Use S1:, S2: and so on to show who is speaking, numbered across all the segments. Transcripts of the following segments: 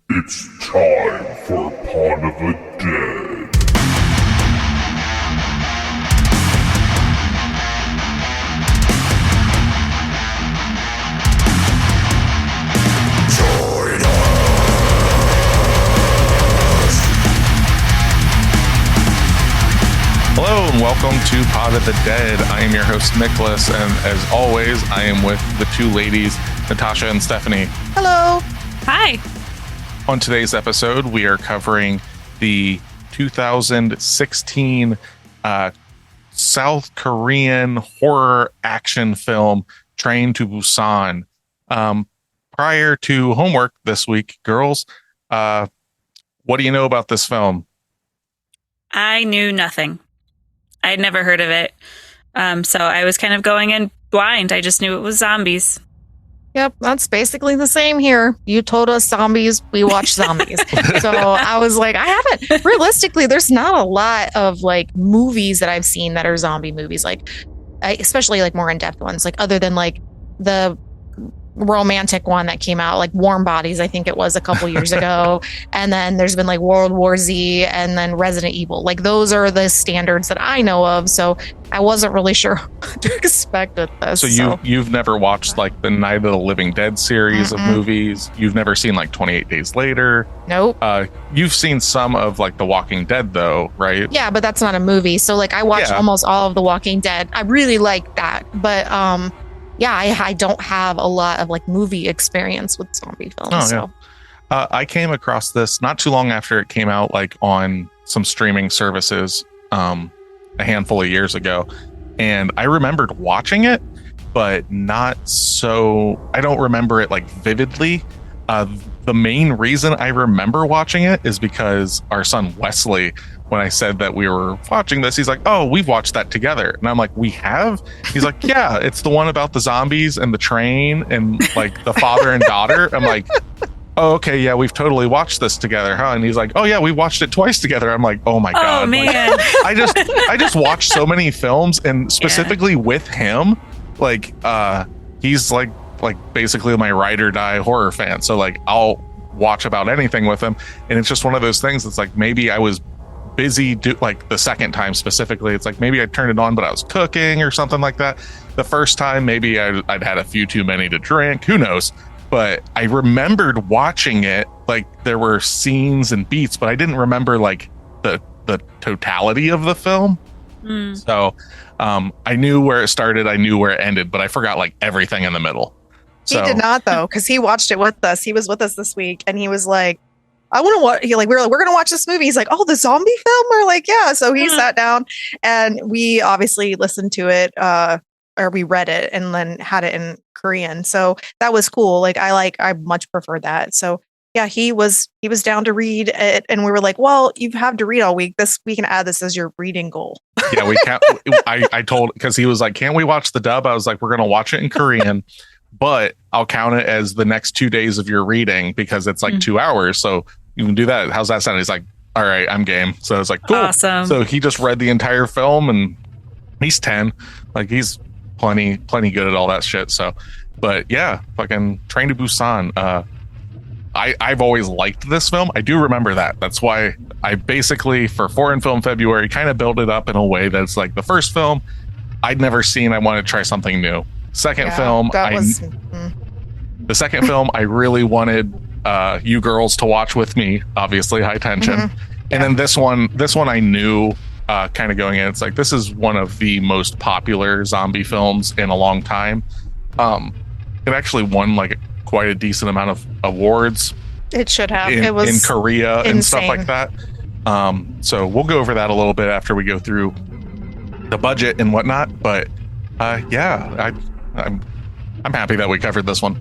S1: It's time for Pod of the Dead.
S2: Hello and welcome to Pod of the Dead. I am your host, Nicholas, and as always, I am with the two ladies, Natasha and Stephanie.
S3: Hello.
S4: Hi.
S2: On today's episode, we are covering the 2016 South Korean horror action film, Train to Busan. Prior to homework this week, girls, what do you know about this film?
S4: I knew nothing. I'd never heard of it. So I was kind of going in blind. I just knew it was zombies.
S3: Yep, that's basically the same here. You told us zombies, we watch zombies. So I was like, I haven't. Realistically, there's not a lot of like movies that I've seen that are zombie movies, like especially like more in-depth ones, like other than like the romantic one that came out, like Warm Bodies, I think it was a couple years ago. And then there's been like World War Z and then Resident Evil. Like those are the standards that I know of. So I wasn't really sure what to expect with this.
S2: So you've never watched like the Night of the Living Dead series of movies? You've never seen like 28 Days Later?
S3: Nope.
S2: You've seen some of like The Walking Dead though, right?
S3: Yeah, but that's not a movie. So like I watched almost all of The Walking Dead. I really like that. But yeah, I don't have a lot of like movie experience with zombie films.
S2: Oh,
S3: so.
S2: Yeah. I came across this not too long after it came out, like on some streaming services a handful of years ago. And I remembered watching it, but not so, I don't remember it like vividly. The main reason I remember watching it is because our son Wesley, when I said that we were watching this, he's like, oh, we've watched that together. And I'm like, we have? He's like, yeah, it's the one about the zombies and the train and like the father and daughter. I'm like, oh, okay, yeah, we've totally watched this together, huh? And he's like, oh yeah, we watched it twice together. I'm like, oh my God.
S4: Oh man.
S2: Like, I just watched so many films, and specifically with him, like he's like basically my ride or die horror fan. So like I'll watch about anything with him. And it's just one of those things that's like, maybe I was busy like the second time specifically, it's like maybe I turned it on but I was cooking or something like that. The first time maybe I'd had a few too many to drink, who knows. But I remembered watching it, like there were scenes and beats, but I didn't remember like the totality of the film. So I knew where it started, I knew where it ended, but I forgot like everything in the middle.
S5: He did not though, because he watched it with us. He was with us this week and he was like, I want to watch. We're going to watch this movie. He's like, oh, the zombie film? We're like, yeah. So he sat down and we obviously listened to it, or we read it and then had it in Korean. So that was cool. Like I much prefer that. So yeah, he was down to read it, and we were like, well, you have to read all week. We can add this as your reading goal.
S2: Yeah, we can't. I told, because he was like, can't we watch the dub? I was like, we're going to watch it in Korean, but I'll count it as the next 2 days of your reading because it's like 2 hours. So you can do that. How's that sound? He's like, all right, I'm game. So it's like, cool.
S4: Awesome.
S2: So he just read the entire film, and he's 10. Like he's plenty good at all that shit. So, but yeah, fucking Train to Busan. I've always liked this film. I do remember that. That's why I basically, for Foreign Film February, kind of built it up in a way that's like the first film I'd never seen. I wanted to try something new. Second film, the second film, I really wanted you girls to watch with me, obviously high tension. And then this one I knew kind of going in, it's like, this is one of the most popular zombie films in a long time. It actually won like quite a decent amount of awards.
S3: It should have.
S2: It was in Korea
S3: insane.
S2: And stuff like that. So we'll go over that a little bit after we go through the budget and whatnot. But yeah, I'm happy that we covered this one.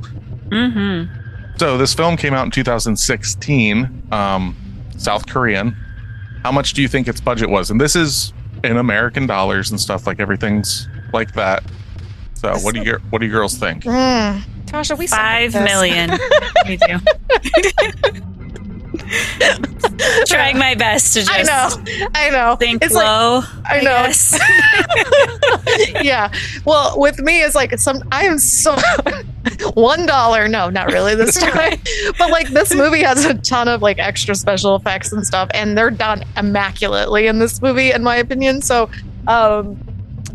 S2: So this film came out in 2016, South Korean. How much do you think its budget was? And this is in American dollars and stuff, like everything's like that. So what do you girls think?
S3: Tasha, we
S4: $5 million. Me too. Trying my best to just
S3: I know.
S4: think
S3: it's
S4: low.
S3: Like, I know. Yeah. Well, with me, it's like I am so $1. No, not really this time. But like this movie has a ton of like extra special effects and stuff, and they're done immaculately in this movie, in my opinion. So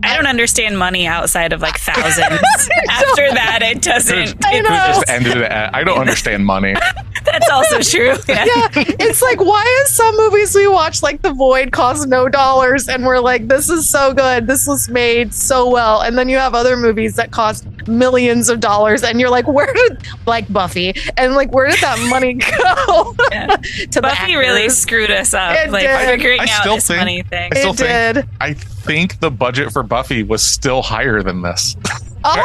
S4: I don't understand money outside of like thousands. After that, it doesn't.
S3: I know.
S2: Just ended it at, I don't understand money.
S4: That's also true. Yeah.
S3: It's like, why is some movies we watch like The Void cost no dollars and we're like, this is so good, this was made so well, and then you have other movies that cost millions of dollars and you're like, where did, like Buffy, and like where did that money go?
S4: Yeah.
S3: To
S4: Buffy really screwed us up.
S3: It
S4: like
S3: did.
S4: figuring
S2: I
S4: out
S2: still
S4: this
S2: think-
S4: money thing.
S2: I still
S3: did.
S2: I think the budget for Buffy was still higher than this.
S3: Oh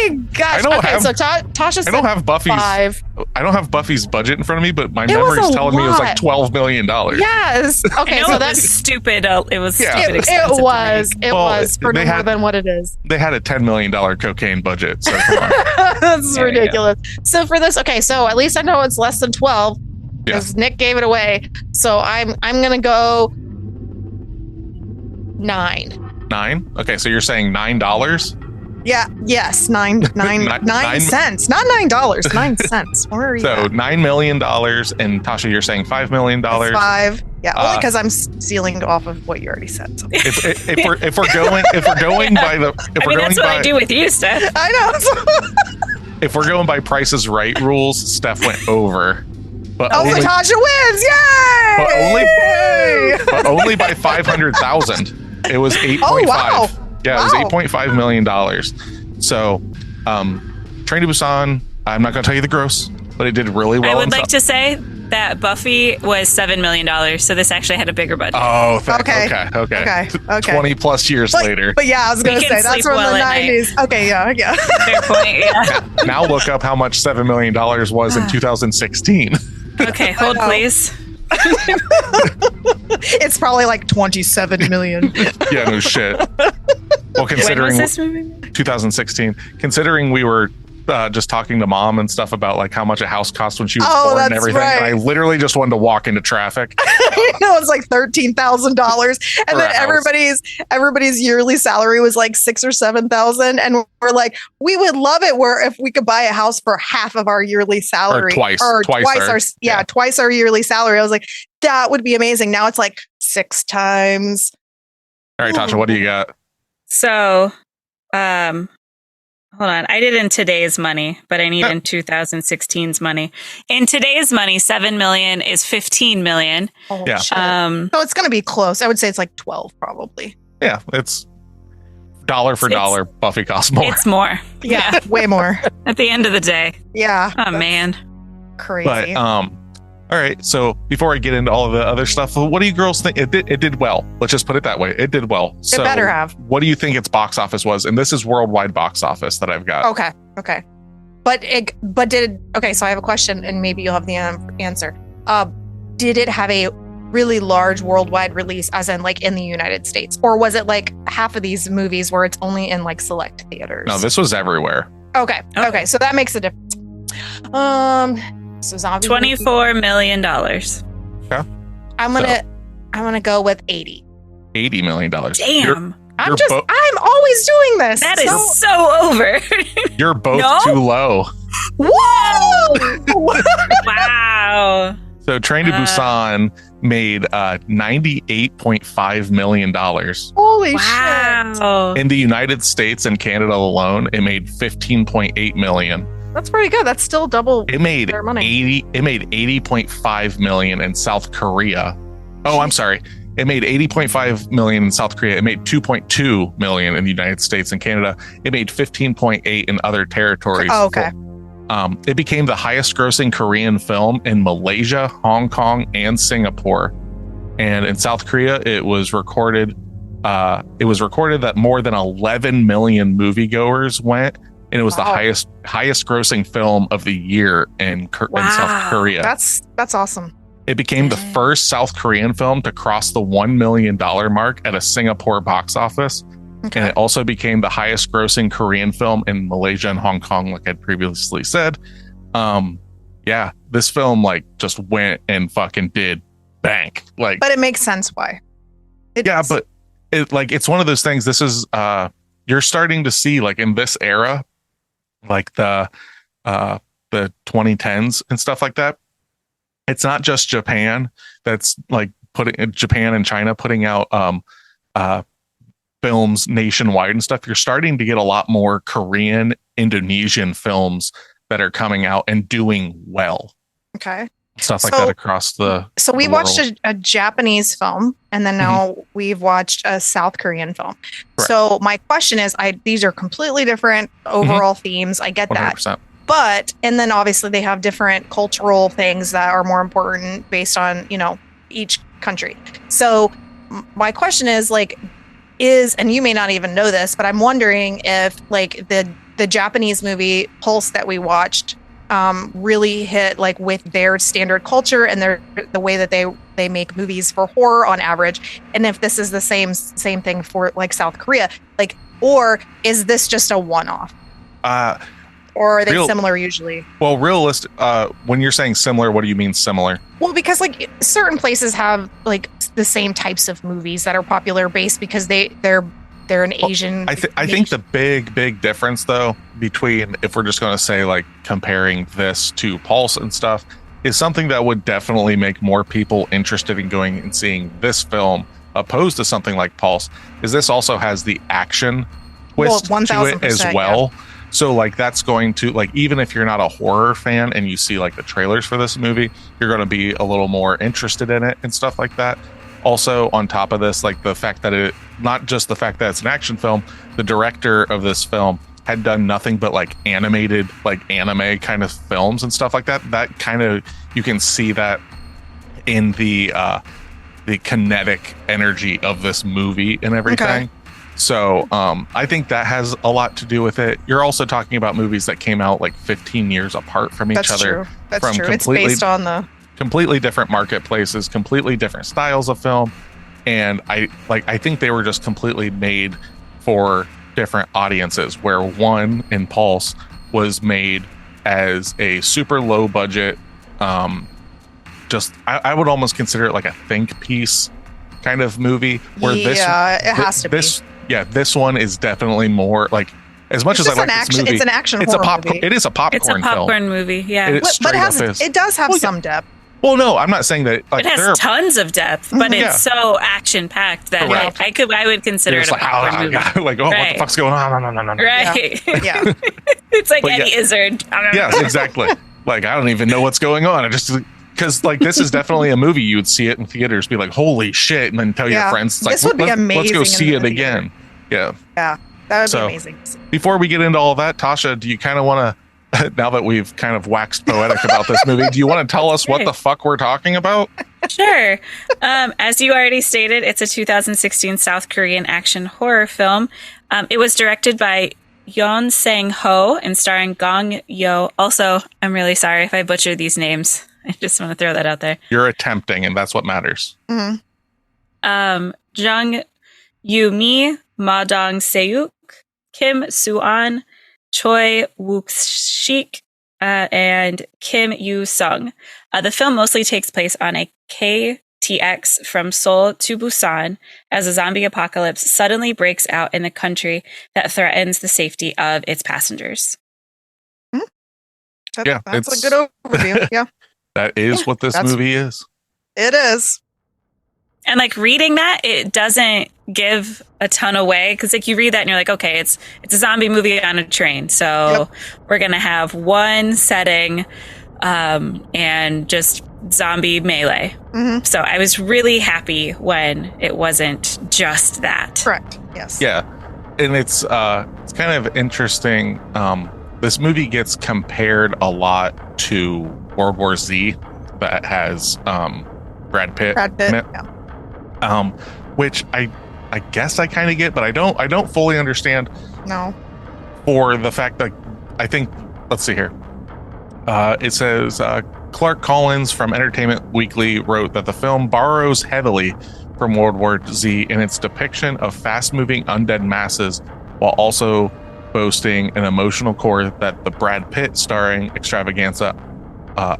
S3: my gosh. Okay, so Tasha said
S2: I don't have Buffy's
S3: 5.
S2: I don't have Buffy's budget in front of me, but my
S3: It was
S2: memory's
S3: a
S2: telling me it was like
S3: lot.
S2: $12 million.
S3: Yes.
S4: I
S3: Okay,
S4: know
S3: so
S4: it
S3: that's
S4: was stupid. It was
S2: Yeah.
S4: stupid
S3: it
S4: expensive. to
S3: was.
S4: make.
S3: It
S2: Well,
S3: was for
S2: they
S3: more
S2: had-
S3: than what it is.
S2: They had a $10 million cocaine budget. So come on.
S3: That's
S4: There you go.
S3: ridiculous. So for this, okay, so at least I know it's less than 12 because Nick gave it away. So I'm gonna go 9.
S2: 9? Okay, so you're saying $9?
S5: Yeah. Yes. Nine
S2: Nine-
S5: cents. Not $9. 9 cents. Where are you?
S2: So
S5: at?
S2: $9 million, and Tasha, you're saying $5 million.
S5: It's 5. Yeah. Only
S2: Uh,
S5: because I'm stealing off of what you already said. So.
S2: If we're going by the if
S4: I
S2: we're
S4: mean,
S2: going
S4: that's what I
S2: by
S4: do with you, Steph.
S5: I know.
S2: if we're going by Price is Right rules, Steph went over, but
S5: Oh,
S2: only
S5: Natasha wins! Yay!
S2: but only by 500,000. It was 8.5.
S5: Oh, wow.
S2: Yeah, it
S5: Wow.
S2: was $8.5 million. So, Train to Busan. I'm not going to tell you the gross, but it did really well.
S4: I would
S2: in
S4: like
S2: some-
S4: to say that Buffy was $7 million, so this actually had a bigger budget.
S2: Oh,
S5: Okay.
S2: okay.
S5: Okay.
S2: 20 plus years later.
S5: But yeah, I was going
S4: We
S5: to
S4: can
S5: say that's
S4: sleep
S5: from
S4: well
S5: the
S4: at night.
S5: 90s. Okay, yeah.
S4: Fair point. Yeah.
S2: Now look up how much $7 million was in 2016.
S4: Okay, hold
S5: know.
S4: please.
S5: It's probably like 27 million.
S2: Yeah, no shit. Well,
S4: When was
S2: considering
S4: this movie?
S2: 2016, considering we were just talking to mom and stuff about like how much a house cost when she was
S5: Oh,
S2: born and
S5: that's
S2: everything.
S5: right.
S2: And I literally just wanted to walk into traffic.
S5: You know, it's like $13,000,
S2: For
S5: and
S2: a
S5: then
S2: house.
S5: everybody's yearly salary was like 6,000 or 7,000, and we're like, we would love it where if we could buy a house for half of our yearly salary,
S2: twice
S5: twice our yearly salary. I was like, that would be amazing. Now it's like 6 times.
S2: All right, Tasha, what do you got?
S4: So, hold on. I did in today's money, but I need in 2016's money. In today's money, 7 million is 15 million.
S5: Oh,
S2: Yeah.
S5: shit.
S4: Um,
S5: So it's going to be close. I would say it's like 12 probably.
S2: Yeah, it's dollar for
S4: It's-
S2: dollar. Buffy costs more.
S4: it's more.
S5: Yeah, way more.
S4: At the end of the day.
S5: Yeah.
S4: Oh man.
S5: Crazy.
S2: But all right. So before I get into all of the other stuff, what do you girls think? It did well. Let's just put it that way. It did well. So
S5: better have.
S2: What do you think its box office was? And this is worldwide box office that I've got.
S5: Okay. So I have a question, and maybe you'll have the answer. Did it have a really large worldwide release, as in like in the United States, or was it like half of these movies where it's only in like select theaters?
S2: No, this was everywhere.
S5: Okay. So that makes a difference. So zombie
S4: $24 million.
S5: I'm gonna go with 80.
S2: $80 million.
S4: Damn.
S5: I'm always doing this.
S4: That is so over.
S2: You're both
S4: No?
S2: too low.
S5: Whoa!
S4: Wow.
S2: So Train to Busan made $98.5 million.
S5: Holy shit!
S4: Wow.
S2: In the United States and Canada alone, it made $15.8 million.
S5: That's pretty good. That's still double.
S2: It made
S5: Their money.
S2: $80.5 million in South Korea. Oh, I'm sorry. It made $80.5 million in South Korea. It made $2.2 million in the United States and Canada. It made $15.8 in other territories.
S5: Oh, okay.
S2: It became the highest grossing Korean film in Malaysia, Hong Kong, and Singapore. And in South Korea, it was recorded that more than 11 million moviegoers went, and it was the
S5: Wow.
S2: highest grossing film of the year in South Korea.
S5: That's awesome.
S2: It became the first South Korean film to cross the $1 million mark at a Singapore box office.
S5: Okay.
S2: And it also became the highest grossing Korean film in Malaysia and Hong Kong, like I'd previously said. Yeah, this film like just went and fucking did bank. Like,
S5: But it makes sense why.
S2: yeah, but it's one of those things. This is you're starting to see like in this era, like the the 2010s and stuff like that. It's not just Japan that's like Japan and China putting out films nationwide and stuff. You're starting to get a lot more Korean, Indonesian films that are coming out and doing well.
S5: Okay.
S2: Stuff like that across the
S5: So we
S2: the
S5: watched
S2: world.
S5: a Japanese film, and then now we've watched a South Korean film.
S2: Correct.
S5: So my question is, these are completely different overall themes. I get that.
S2: 100%.
S5: But, and then obviously they have different cultural things that are more important based on, each country. So my question is and you may not even know this, but I'm wondering if like the Japanese movie Pulse that we watched really hit like with their standard culture and the way that they make movies for horror on average. And if this is the same thing for like South Korea, or is this just a one-off? Or are they similar usually?
S2: Well, realistic. When you're saying similar, what do you mean similar?
S5: Well, because like certain places have like the same types of movies that are popular based because they're an Asian.
S2: I think the big difference though between, if we're just going to say like comparing this to Pulse and stuff, is something that would definitely make more people interested in going and seeing this film opposed to something like Pulse. Is this also has the action twist to it as well. Yeah. So like that's going to like, even if you're not a horror fan and you see like the trailers for this movie, you're going to be a little more interested in it and stuff like that. Also on top of this, like the fact that not just the fact that it's an action film, the director of this film had done nothing but like animated, like anime kind of films and stuff like that. That kind of, you can see that in the kinetic energy of this movie and everything. Okay. So I think that has a lot to do with it. You're also talking about movies that came out like 15 years apart from each other.
S5: That's true. It's based on the
S2: completely different marketplaces, completely different styles of film. And I think they were just completely made for different audiences, where one in Pulse was made as a super low budget, I would almost consider it like a think piece kind of movie, where it
S5: has to be.
S2: This one is definitely more like, as much as I like this movie,
S5: it's an action
S2: it's
S5: horror
S2: a pop.
S5: movie.
S2: It is a popcorn film.
S4: It's a popcorn movie, yeah.
S5: But it does have some depth.
S2: Well, no, I'm not saying that. Like,
S4: it has tons of depth, but it's so action packed that I would consider it a popcorn movie.
S2: Like, what the fuck's going on? No.
S4: Right.
S5: Yeah.
S4: It's like Eddie Izzard.
S2: Yes, exactly. Like, I don't even know what's going on. I just, because like this is definitely a movie you would see it in theaters, be like, holy shit, and then tell your friends,
S5: this would be amazing.
S2: Let's go see it again. Yeah,
S5: that would be amazing.
S2: Before we get into all that, Tasha, do you kind of want to, now that we've kind of waxed poetic about this movie, do you want to tell us what the fuck we're talking about?
S4: Sure. As you already stated, it's a 2016 South Korean action horror film. It was directed by Yeon Sang-ho and starring Gong Yoo. Also, I'm really sorry if I butchered these names. I just want to throw that out there.
S2: You're attempting, and that's what matters.
S5: Mm-hmm.
S4: Jung Yoo-mi, Ma Dong-seuk, Kim Soo-an, Choi Wook-sik, and Kim Yoo-sung. The film mostly takes place on a KTX from Seoul to Busan as a zombie apocalypse suddenly breaks out in the country that threatens the safety of its passengers.
S5: That's a good overview. Yeah.
S2: That is what this movie is.
S5: It is.
S4: And like reading that, it doesn't give a ton away, because like you read that and you're like, okay, it's a zombie movie on a train, so we're gonna have one setting and just zombie melee. Mm-hmm. So I was really happy when it wasn't just that.
S5: Correct. Yes.
S2: Yeah, and it's kind of interesting. This movie gets compared a lot to World War Z, that has Brad Pitt in it. Yeah. Which I guess I kind of get, but I don't fully understand.
S5: No.
S2: For the fact that I think, let's see here. It says Clark Collins from Entertainment Weekly wrote that the film borrows heavily from World War Z in its depiction of fast-moving undead masses, while also boasting an emotional core that the Brad Pitt starring extravaganza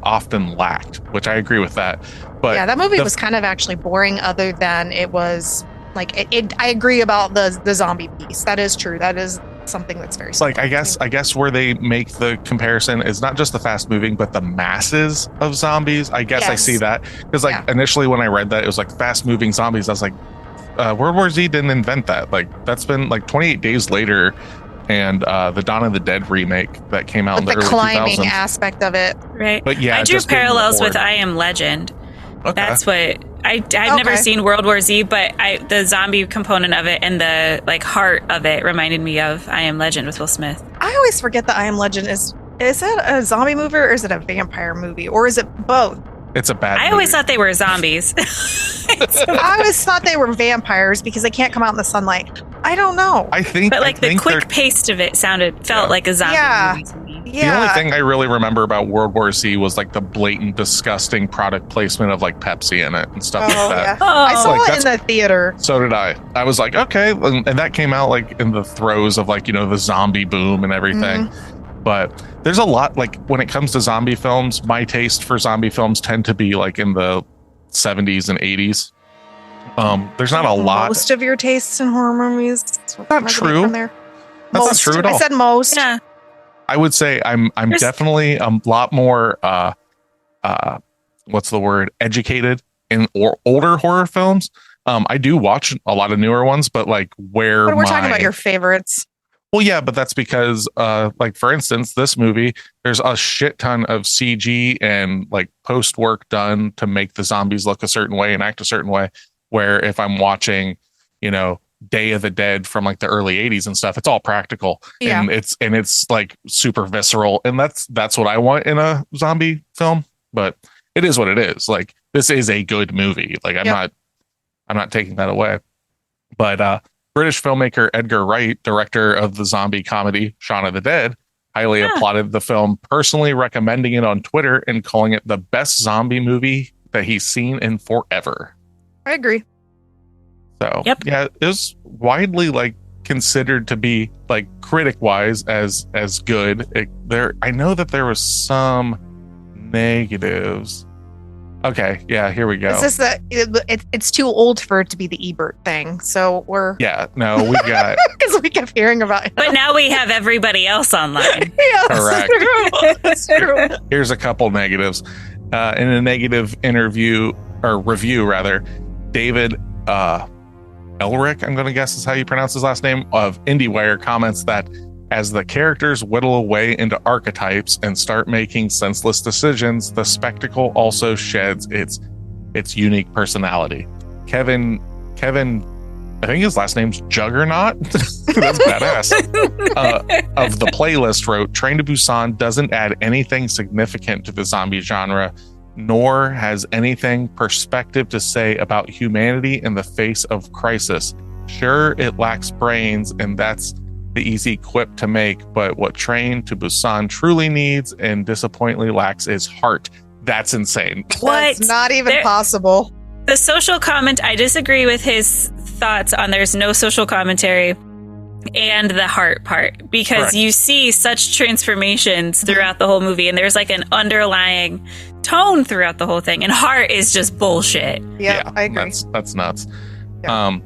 S2: often lacked, which I agree with that. But
S5: yeah, that movie was kind of actually boring, other than it was like I agree about the zombie piece. That is true. That is something that's very
S2: It's like
S5: similar.
S2: I guess where they make the comparison is not just the fast moving, but the masses of zombies. I guess I
S5: Yes.
S2: see that because initially when I read that, it was like fast moving zombies. I was like, World War Z didn't invent that. Like that's been like 28 Days Later, and the Dawn of the Dead remake that came out in the
S5: the
S2: early
S5: climbing
S2: 2000s.
S5: aspect of it.
S4: Right.
S2: But yeah,
S4: I drew
S2: just being
S4: parallels with
S2: bored.
S4: I Am Legend.
S2: Okay.
S4: That's what I've never seen World War Z, but the zombie component of it and the like heart of it reminded me of I Am Legend with Will Smith.
S5: I always forget that I Am Legend is it a zombie movie or is it a vampire movie or is it both?
S2: It's a bad.
S4: I always
S2: movie.
S4: thought they were zombies.
S5: I always thought they were vampires because they can't come out in the sunlight. I don't know.
S2: I think,
S4: But like
S2: I
S4: the
S2: think
S4: quick pace of it felt like a zombie movie to me.
S2: The only
S5: Yeah.
S2: thing I really remember about World War Z was like the blatant, disgusting product placement of like Pepsi in it and stuff like
S5: Oh,
S2: that.
S5: yeah.
S4: Oh,
S5: I saw
S2: Like,
S5: it in the theater.
S2: So did I. I was like, okay, and that came out like in the throes of like the zombie boom and everything. But there's a lot like when it comes to zombie films, my taste for zombie films tend to be like in the 70s and 80s. There's not a lot.
S5: Most of your tastes in horror movies.
S2: Not true.
S5: There.
S2: That's not
S5: Most.
S2: true at all.
S5: I said most.
S4: Yeah.
S2: I would say I'm
S4: There's-
S2: definitely a lot more what's the word, educated in older horror films. I do watch a lot of newer ones, but like
S5: But we're talking about your favorites.
S2: well, yeah, but that's because like for instance, this movie, there's a shit ton of CG and like post work done to make the zombies look a certain way and act a certain way. Where if I'm watching, Day of the Dead from like the early 80s and stuff, it's all practical.
S5: Yeah.
S2: And it's like super visceral. And that's what I want in a zombie film. But it is what it is. Like this is a good movie. Like I'm not taking that away. But British filmmaker Edgar Wright, director of the zombie comedy Shaun of the Dead, highly applauded the film, personally recommending it on Twitter and calling it the best zombie movie that he's seen in forever.
S5: I agree.
S2: So
S4: Yep.
S2: yeah, it was widely like considered to be like critic wise as good. I know that there was some negatives. Okay, yeah, here we go.
S5: It's just that it's too old for it to be the Ebert thing. So we're
S2: Yeah, no, we got
S5: because we kept hearing about it.
S4: But now we have everybody else online.
S5: Yeah,
S2: Correct.
S5: That's true.
S2: here's a couple negatives. In a negative review, David Elric, I'm going to guess is how you pronounce his last name, of IndieWire comments that as the characters whittle away into archetypes and start making senseless decisions, the spectacle also sheds its unique personality. Kevin, I think his last name's Juggernaut. That's badass. Of the playlist wrote, Train to Busan doesn't add anything significant to the zombie genre, nor has anything perspective to say about humanity in the face of crisis. Sure, it lacks brains, and that's the easy quip to make, but what Train to Busan truly needs and disappointingly lacks is heart. That's insane.
S4: What?
S5: That's not even
S4: There-
S5: possible.
S4: The social comment, I disagree with his thoughts on there's no social commentary and the heart part, because
S2: Correct.
S4: you see such transformations throughout the whole movie, and there's like an underlying tone throughout the whole thing, and heart is just bullshit.
S5: Yeah, I agree.
S2: That's nuts.
S5: Yeah.
S2: New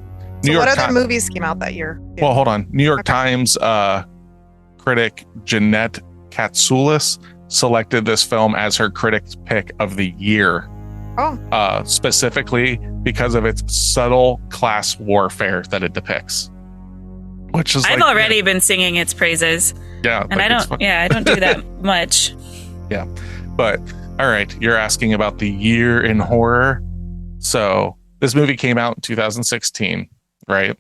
S5: So
S2: York
S5: what other
S2: Ti-
S5: movies came out that year?
S2: Well, hold on. New York
S5: Okay.
S2: Times critic Jeanette Katsoulis selected this film as her critic's pick of the year.
S5: Oh.
S2: Specifically because of its subtle class warfare that it depicts. Which is
S4: I've
S2: like,
S4: already been singing its praises,
S2: yeah,
S4: and
S2: like,
S4: I
S2: it's
S4: don't.
S2: fun.
S4: Yeah, I don't do that much.
S2: But all right, you're asking about the year in horror. So this movie came out in 2016, right?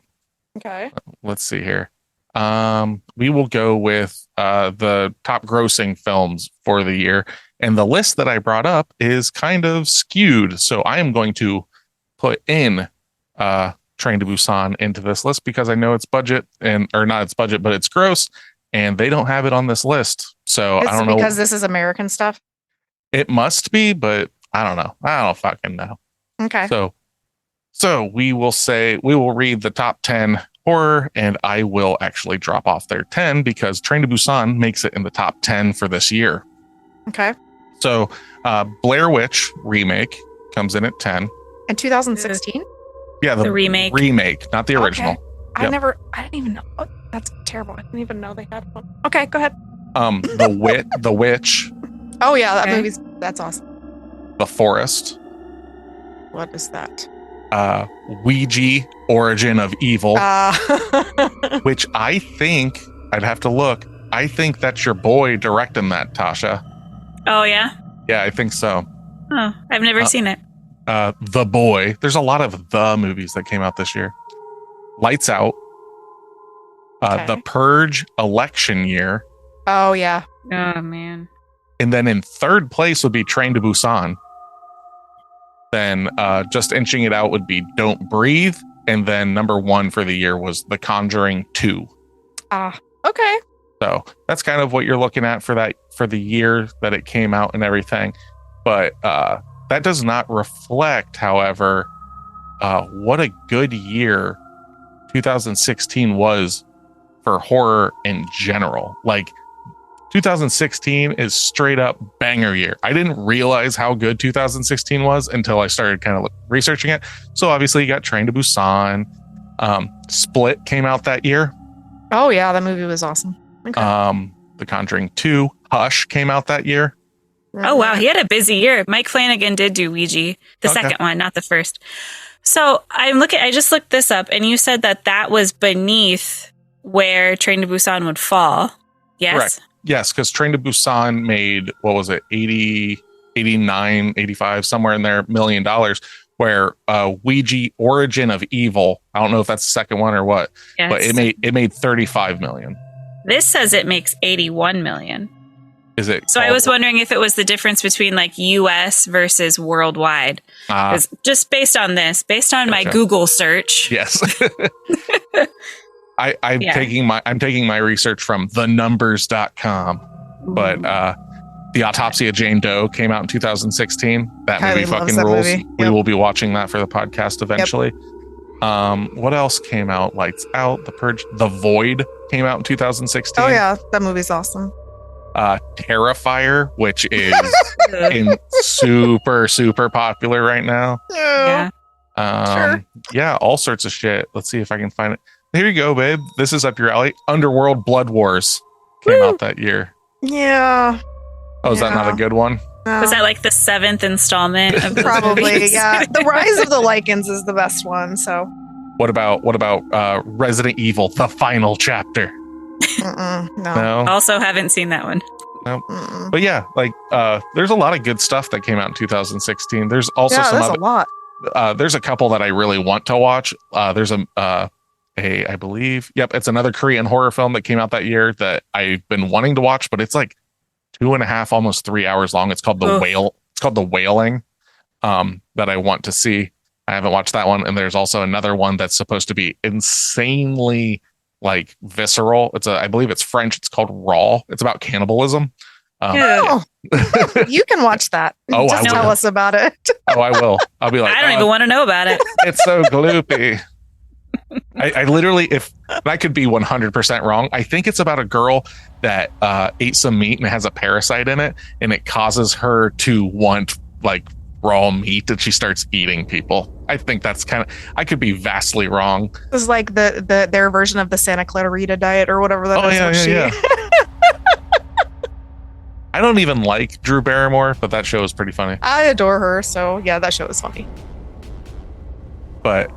S5: Okay.
S2: Let's see here. We will go with the top grossing films for the year. And the list that I brought up is kind of skewed. So I am going to put in Train to Busan into this list because I know it's budget or not its budget, but it's gross. And they don't have it on this list. So
S5: It's
S2: I don't know.
S5: because this is American stuff.
S2: It must be, but I don't know. I don't fucking know.
S5: Okay.
S2: So we will read the top 10 horror, and I will actually drop off their 10 because Train to Busan makes it in the top 10 for this year.
S5: Okay.
S2: So Blair Witch remake comes in at 10.
S5: In 2016?
S2: Yeah,
S4: The remake.
S2: remake, not the original.
S5: Okay. I
S2: Yep.
S5: didn't even know. That's terrible. I didn't even know they had one. Okay, go ahead.
S2: The Witch,
S5: Oh yeah, that
S4: Okay.
S5: that's awesome.
S2: The Forest,
S5: What is that?
S2: Ouija, Origin of Evil, which I think I'd have to look. I think that's your boy directing that, Tasha.
S4: Oh yeah.
S2: Yeah, I think so.
S4: Oh, I've never seen it.
S2: The Boy. There's a lot of the movies that came out this year. Lights Out.
S5: Okay.
S2: The Purge, Election Year.
S5: Oh yeah.
S4: Oh man.
S2: And then in third place would be Train to Busan. Then just inching it out would be Don't Breathe. And then number 1 for the year was The Conjuring 2.
S5: Okay.
S2: So that's kind of what you're looking at for the year that it came out and everything. But that does not reflect, however, what a good year 2016 was for horror in general. Like 2016 is straight up banger year. I didn't realize how good 2016 was until I started kind of researching it. So obviously you got Train to Busan. Split came out that year.
S5: Oh yeah, that movie was awesome. Okay.
S2: The Conjuring 2, Hush came out that year.
S4: Oh wow, he had a busy year. Mike Flanagan did do Ouija, the second one, not the first. So I just looked this up, and you said that was beneath where Train to Busan would fall. Yes.
S2: Correct. Yes, because Train to Busan made, what was it, 80, 89, 85, somewhere in there, $1 million, where Ouija, Origin of Evil, I don't know if that's the second one or what,
S4: Yes.
S2: but it made 35 million.
S4: This says it makes 81 million.
S2: Is it?
S4: So I was wondering if it was the difference between like US versus worldwide. 'Cause just based on my Google search.
S2: Yes. I'm taking my research from thenumbers.com, but The Autopsy of Jane Doe came out in 2016. That
S5: Kylie
S2: movie
S5: loves
S2: fucking
S5: that
S2: rules.
S5: movie.
S2: We
S5: Yep.
S2: will be watching that for the podcast eventually. What else came out? Lights Out, The Purge, The Void came out in 2016.
S5: Oh yeah, that movie's awesome.
S2: Terrifier, which is super popular right now.
S4: Yeah.
S5: Sure.
S2: Yeah, all sorts of shit. Let's see if I can find it. Here you go, babe. This is up your alley. Underworld Blood Wars came out that year.
S5: Yeah.
S2: Oh, is that not a good one?
S4: Was that like the 7th installment of those
S5: Probably,
S4: movies?
S5: yeah. The Rise of the Lycans is the best one. So,
S2: What about Resident Evil: The Final Chapter?
S5: no.
S2: No.
S4: Also haven't seen that one.
S5: Mm-mm.
S2: But yeah, like there's a lot of good stuff that came out in 2016. There's also some
S5: there's
S2: other,
S5: a lot.
S2: there's a couple that I really want to watch. There's I believe, it's another Korean horror film that came out that year that I've been wanting to watch, but it's like 2.5, almost 3 hours long. It's called The Whale. It's called The Wailing. That I want to see. I haven't watched that one. And there's also another one that's supposed to be insanely like visceral. I believe it's French. It's called Raw. It's about cannibalism.
S5: Oh, you can watch that.
S2: Oh,
S5: Just
S2: I
S5: tell
S2: will.
S5: us about it.
S2: Oh, I will. I'll be like,
S4: I don't even want to know about it.
S2: it's so gloopy. I literally, if I could be 100% wrong, I think it's about a girl that ate some meat and it has a parasite in it, and it causes her to want like raw meat, and she starts eating people. I think that's I could be vastly wrong.
S5: This is like their version of the Santa Clarita diet or whatever that is.
S2: Yeah. I don't even like Drew Barrymore, but that show is pretty funny.
S5: I adore her, so yeah, that show is funny.
S2: But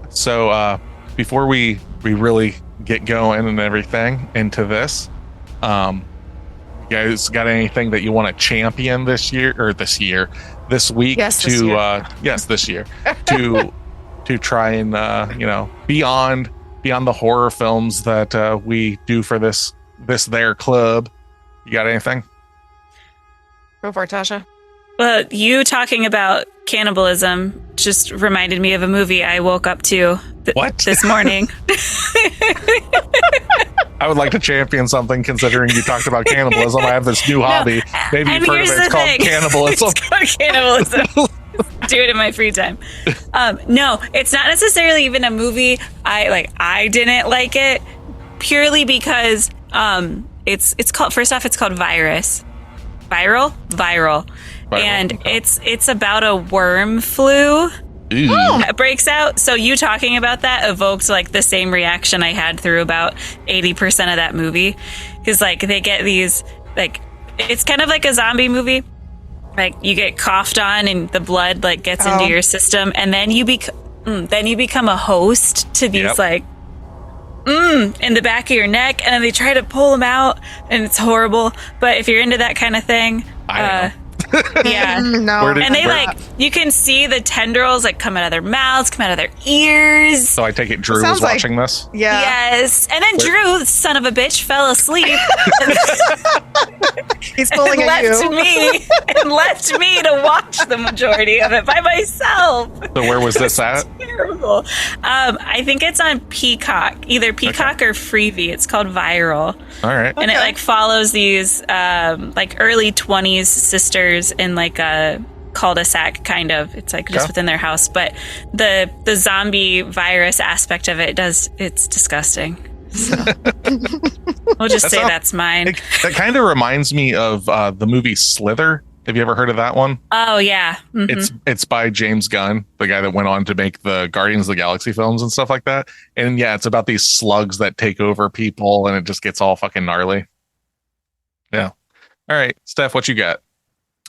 S2: so before we really get going and everything into this, you guys got anything that you want to champion this week
S5: Yes,
S2: this year to try and beyond the horror films that we do for this their club? You got anything?
S5: Go for it, Tasha.
S4: Well, you talking about cannibalism just reminded me of a movie I woke up to this morning.
S2: I would like to champion something, considering you talked about cannibalism. I have this new hobby. Maybe you've heard of it. It's called cannibalism.
S4: It's called cannibalism. Do it in my free time. No, it's not necessarily even a movie. I didn't like it purely because it's called, first off, it's called Viral. And it's about a worm flu
S2: Ooh.
S4: It breaks out. So you talking about that evoked like the same reaction I had through about 80% of that movie. Because like they get these, like, it's kind of like a zombie movie. Like you get coughed on and the blood like gets into your system, and then you become a host to these like in the back of your neck, and then they try to pull them out, and it's horrible. But if you're into that kind of thing, yeah,
S5: No.
S4: and they like you can see the tendrils like come out of their mouths, come out of their ears.
S2: So I take it Drew was
S5: sounds like-
S2: watching this.
S5: Yeah.
S4: Yes, and then Drew, son of a bitch, fell asleep.
S5: He's pulling at you.
S4: left me to watch the majority of it by myself.
S2: So where was this at?
S4: Terrible. I think it's on Peacock, either Peacock or Freevee. It's called Viral,
S2: All right.
S4: and it like follows these like early 20s sisters in like a cul-de-sac kind of. It's like just within their house, but the zombie virus aspect of it's disgusting. So we'll just say that's mine.
S2: That kind of reminds me of the movie Slither. Have you ever heard of that one?
S4: Oh yeah. Mm-hmm.
S2: It's by James Gunn, the guy that went on to make the Guardians of the Galaxy films and stuff like that. And yeah, it's about these slugs that take over people, and it just gets all fucking gnarly. Yeah. All right, Steph, what you got?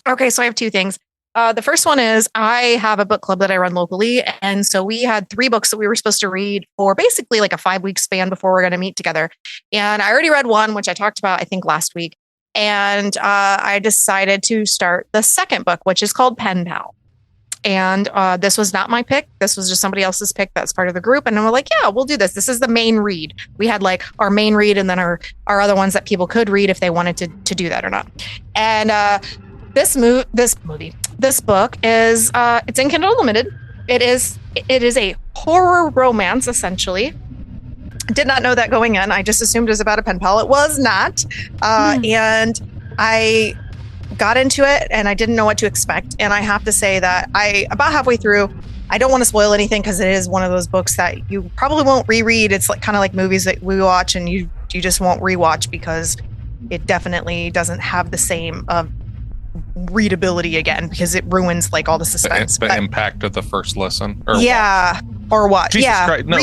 S3: Okay, so I have two things. The first one is I have a book club that I run locally. And so we had 3 books that we were supposed to read for basically like a 5-week span before we're going to meet together. And I already read one, which I talked about, I think, last week. And I decided to start the second book, which is called Pen Pal. And this was not my pick. This was just somebody else's pick that's part of the group. And we're like, yeah, we'll do this. This is the main read. We had like our main read and then our other ones that people could read if they wanted to do that or not. And this book is it's in Kindle Unlimited. It is a horror romance, essentially. Did not know that going in. I just assumed it was about a pen pal. It was not. And I got into it and I didn't know what to expect. And I have to say that about halfway through, I don't want to spoil anything because it is one of those books that you probably won't reread. It's like kind of like movies that we watch and you just won't rewatch because it definitely doesn't have the same readability again because it ruins like all the suspense.
S2: The impact of the first listen.
S5: Or watch.
S2: Jesus
S5: yeah.
S2: Christ, no.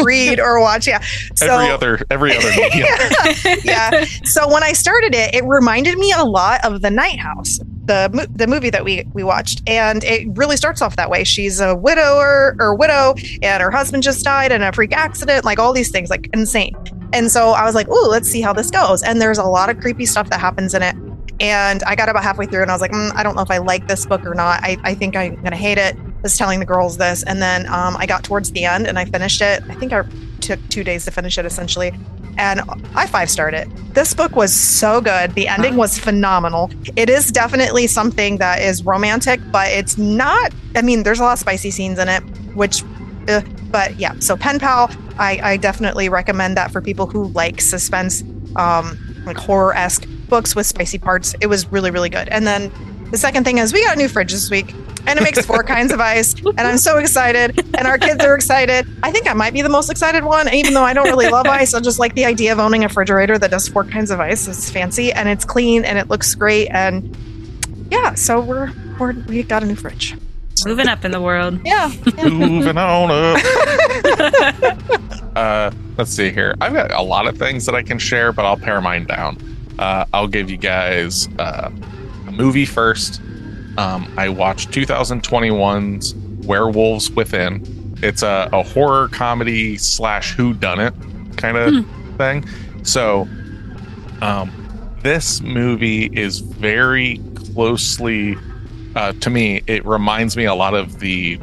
S5: Read or watch. Yeah. So,
S2: every other medium.
S5: Yeah. So when I started it, it reminded me a lot of The Night House, the movie that we watched, and it really starts off that way. She's a widow, and her husband just died in a freak accident, like all these things, like insane. And so I was like, "Ooh, let's see how this goes." And there's a lot of creepy stuff that happens in it. And I got about halfway through and I was like, I don't know if I like this book or not. I think I'm going to hate it. I was telling the girls this. And then I got towards the end and I finished it. I think I took 2 days to finish it essentially. And I 5-starred it. This book was so good. The ending was phenomenal. It is definitely something that is romantic, but it's not, there's a lot of spicy scenes in it, but yeah. So Pen Pal, I definitely recommend that for people who like suspense, like horror-esque books with spicy parts. It was really, really good. And then the second thing is we got a new fridge this week and it makes 4 kinds of ice and I'm so excited and our kids are excited. I think I might be the most excited one, even though I don't really love ice. I just like the idea of owning a refrigerator that does 4 kinds of ice. It's fancy and it's clean and it looks great. And yeah, so we got a new fridge.
S4: Moving up in the world.
S5: Yeah.
S2: Moving on up. Let's see here. I've got a lot of things that I can share, but I'll pare mine down. I'll give you guys a movie first. I watched 2021's Werewolves Within. It's a horror comedy / whodunit kind of thing. So this movie is very closely, to me, it reminds me a lot of the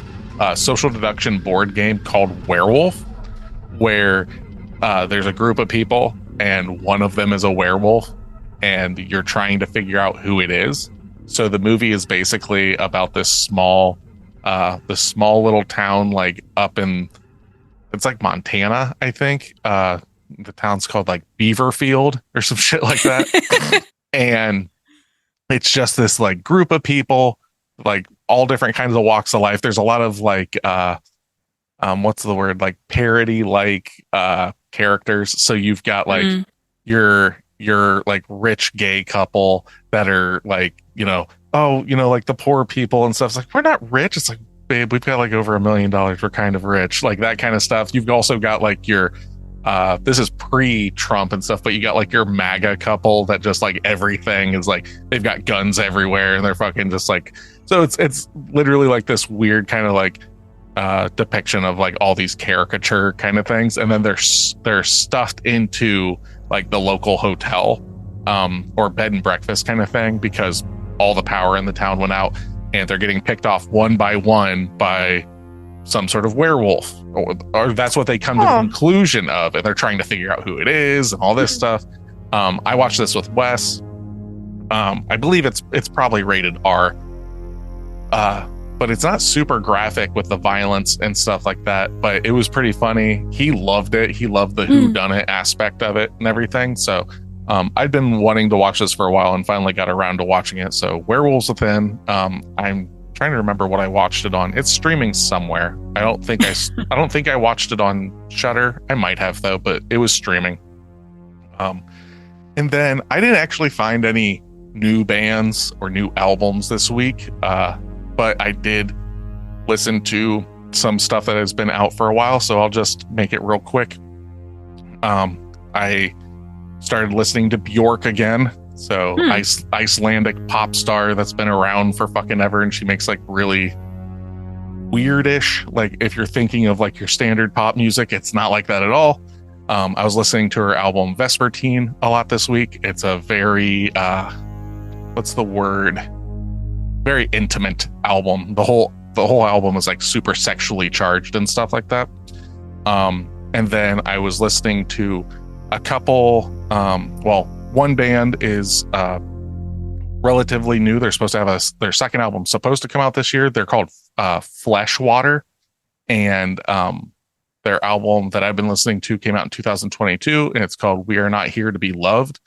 S2: social deduction board game called Werewolf, where there's a group of people and one of them is a werewolf and you're trying to figure out who it is. So the movie is basically about this small little town, like up in, it's like Montana, I think. The town's called like Beaverfield or some shit like that. And it's just this like group of people, like all different kinds of walks of life. There's a lot of like, what's the word? Like parody, like characters. So you've got like your like rich gay couple that are like, like the poor people and stuff. It's like, we're not rich. It's like, babe, we've got like over $1 million. We're kind of rich, like that kind of stuff. You've also got like your this is pre-Trump and stuff, but you got like your MAGA couple that just like everything is like they've got guns everywhere and they're fucking just like, so it's literally like this weird kind of like depiction of like all these caricature kind of things, and then they're stuffed into like the local hotel or bed and breakfast kind of thing, because all the power in the town went out and they're getting picked off one by one by some sort of werewolf, or that's what they come to the conclusion of, and they're trying to figure out who it is and all this stuff. I watched this with Wes. I believe it's probably rated R, but it's not super graphic with the violence and stuff like that, but it was pretty funny. He loved it. He loved the whodunit aspect of it and everything. So I'd been wanting to watch this for a while and finally got around to watching it. So Werewolves Within, I'm trying to remember what I watched it on. It's streaming somewhere. I don't think I watched it on Shudder. I might have though, but it was streaming. And then I didn't actually find any new bands or new albums this week, but I did listen to some stuff that has been out for a while, so I'll just make it real quick. I started listening to Bjork again. So Icelandic pop star that's been around for fucking ever, and she makes like really weirdish, like if you're thinking of like your standard pop music, it's not like that at all. I was listening to her album Vespertine a lot this week. It's a very what's the word? Very intimate album. The whole album is like super sexually charged and stuff like that. And then I was listening to a couple one band is relatively new. They're supposed to have their second album supposed to come out this year. They're called Fleshwater, and their album that I've been listening to came out in 2022, and it's called We Are Not Here to Be Loved.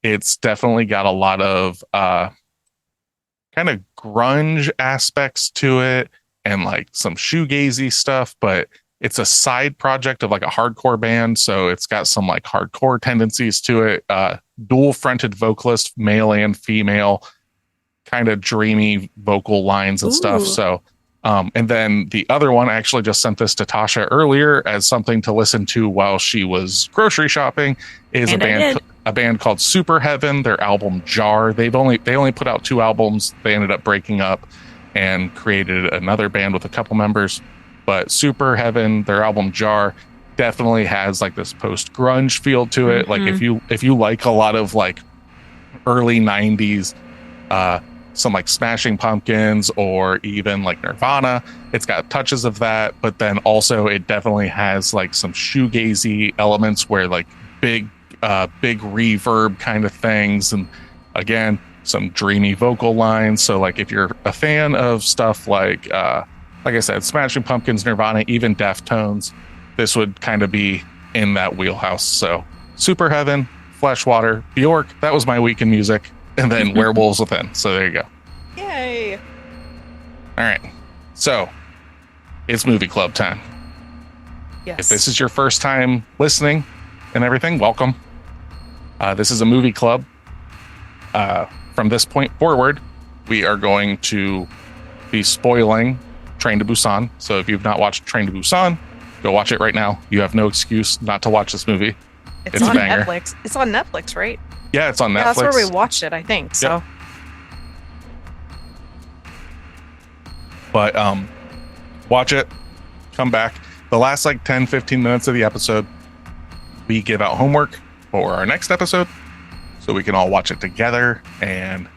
S2: It's definitely got a lot of kind of grunge aspects to it and like some shoegazy stuff, but it's a side project of like a hardcore band, so it's got some like hardcore tendencies to it. Dual fronted vocalist, male and female, kind of dreamy vocal lines and stuff. So and then the other one, I actually just sent this to Tasha earlier as something to listen to while she was grocery shopping, is a band called Super Heaven. Their album Jar. They only put out 2 albums. They ended up breaking up and created another band with a couple members. But Super Heaven, their album Jar, definitely has like this post grunge feel to it. Like if you like a lot of like early 90s, some like Smashing Pumpkins or even like Nirvana, it's got touches of that, but then also it definitely has like some shoegazy elements where like big reverb kind of things, and again some dreamy vocal lines. So like if you're a fan of stuff like I said, Smashing Pumpkins, Nirvana, even Deftones, this would kind of be in that wheelhouse. So Super Heaven, Fleshwater, Bjork, that was my week in music, and then Werewolves Within. So there you go.
S5: Yay.
S2: All right. So it's movie club time.
S5: Yes.
S2: If this is your first time listening and everything, welcome. This is a movie club. From this point forward, we are going to be spoiling Train to Busan. So if you've not watched Train to Busan, go watch it right now. You have no excuse not to watch this movie.
S5: It's on Netflix. It's on Netflix, right?
S2: Yeah, it's on Netflix.
S5: Yeah, that's where we watched it, I think. So.
S2: Yep. But watch it, come back. The last like 10-15 minutes of the episode, we give out homework for our next episode, so we can all watch it together and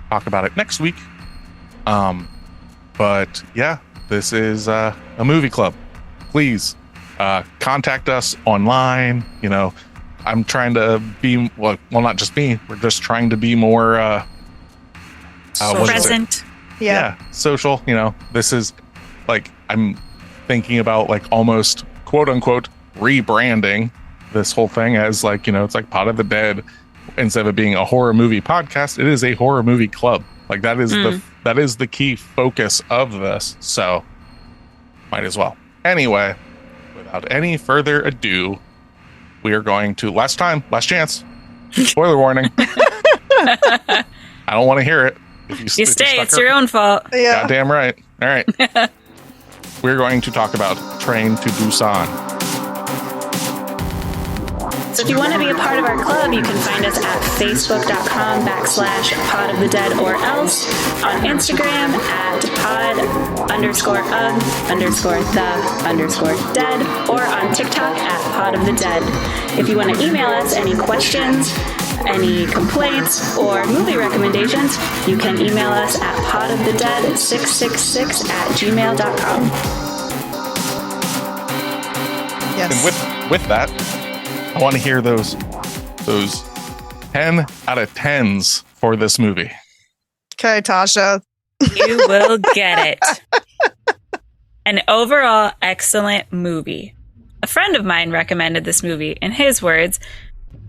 S2: talk about it next week. But yeah, this is a movie club. Please contact us online. You know, I'm trying to be well, not just me. We're just trying to be more
S4: present.
S5: Yeah,
S2: social. You know, this is like I'm thinking about like almost quote unquote rebranding this whole thing as like, you know, it's like Pod of the Dead. Instead of being a horror movie podcast, it is a horror movie club. Like that is the key focus of this. So might as well. Anyway, without any further ado, we are going to last chance. Spoiler warning. I don't want to hear it. If
S4: you stay, it's your own fault.
S5: Yeah.
S2: Goddamn right. All right. we're going to talk about Train to Busan.
S4: So if you want to be a part of our club, you can find us at facebook.com/podofthedead or else on Instagram at pod_of_the_dead or on TikTok at podofthedead. If you want to email us any questions, any complaints, or movie recommendations, you can email us at podofthedead666@gmail.com.
S5: Yes.
S2: And with that, I want to hear those 10 out of 10s for this movie.
S5: Okay, Tasha.
S4: You will get it. An overall excellent movie. A friend of mine recommended this movie. In his words,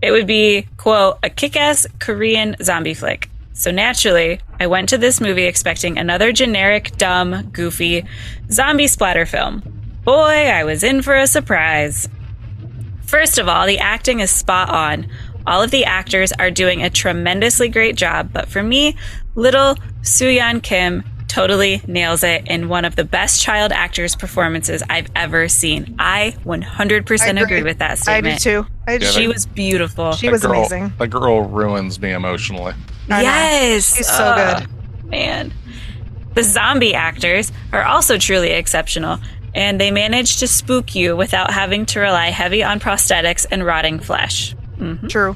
S4: it would be, quote, a kick-ass Korean zombie flick. So naturally, I went to this movie expecting another generic, dumb, goofy zombie splatter film. Boy, I was in for a surprise. First of all, the acting is spot on. All of the actors are doing a tremendously great job, but for me, little Soo-yeon Kim totally nails it in one of the best child actors' performances I've ever seen. I 100% agree with that statement.
S5: I do too.
S4: She was beautiful.
S5: She was amazing.
S2: The girl ruins me emotionally.
S4: Yes.
S5: She's so good.
S4: Man. The zombie actors are also truly exceptional, and they manage to spook you without having to rely heavy on prosthetics and rotting flesh. Mm-hmm.
S5: True.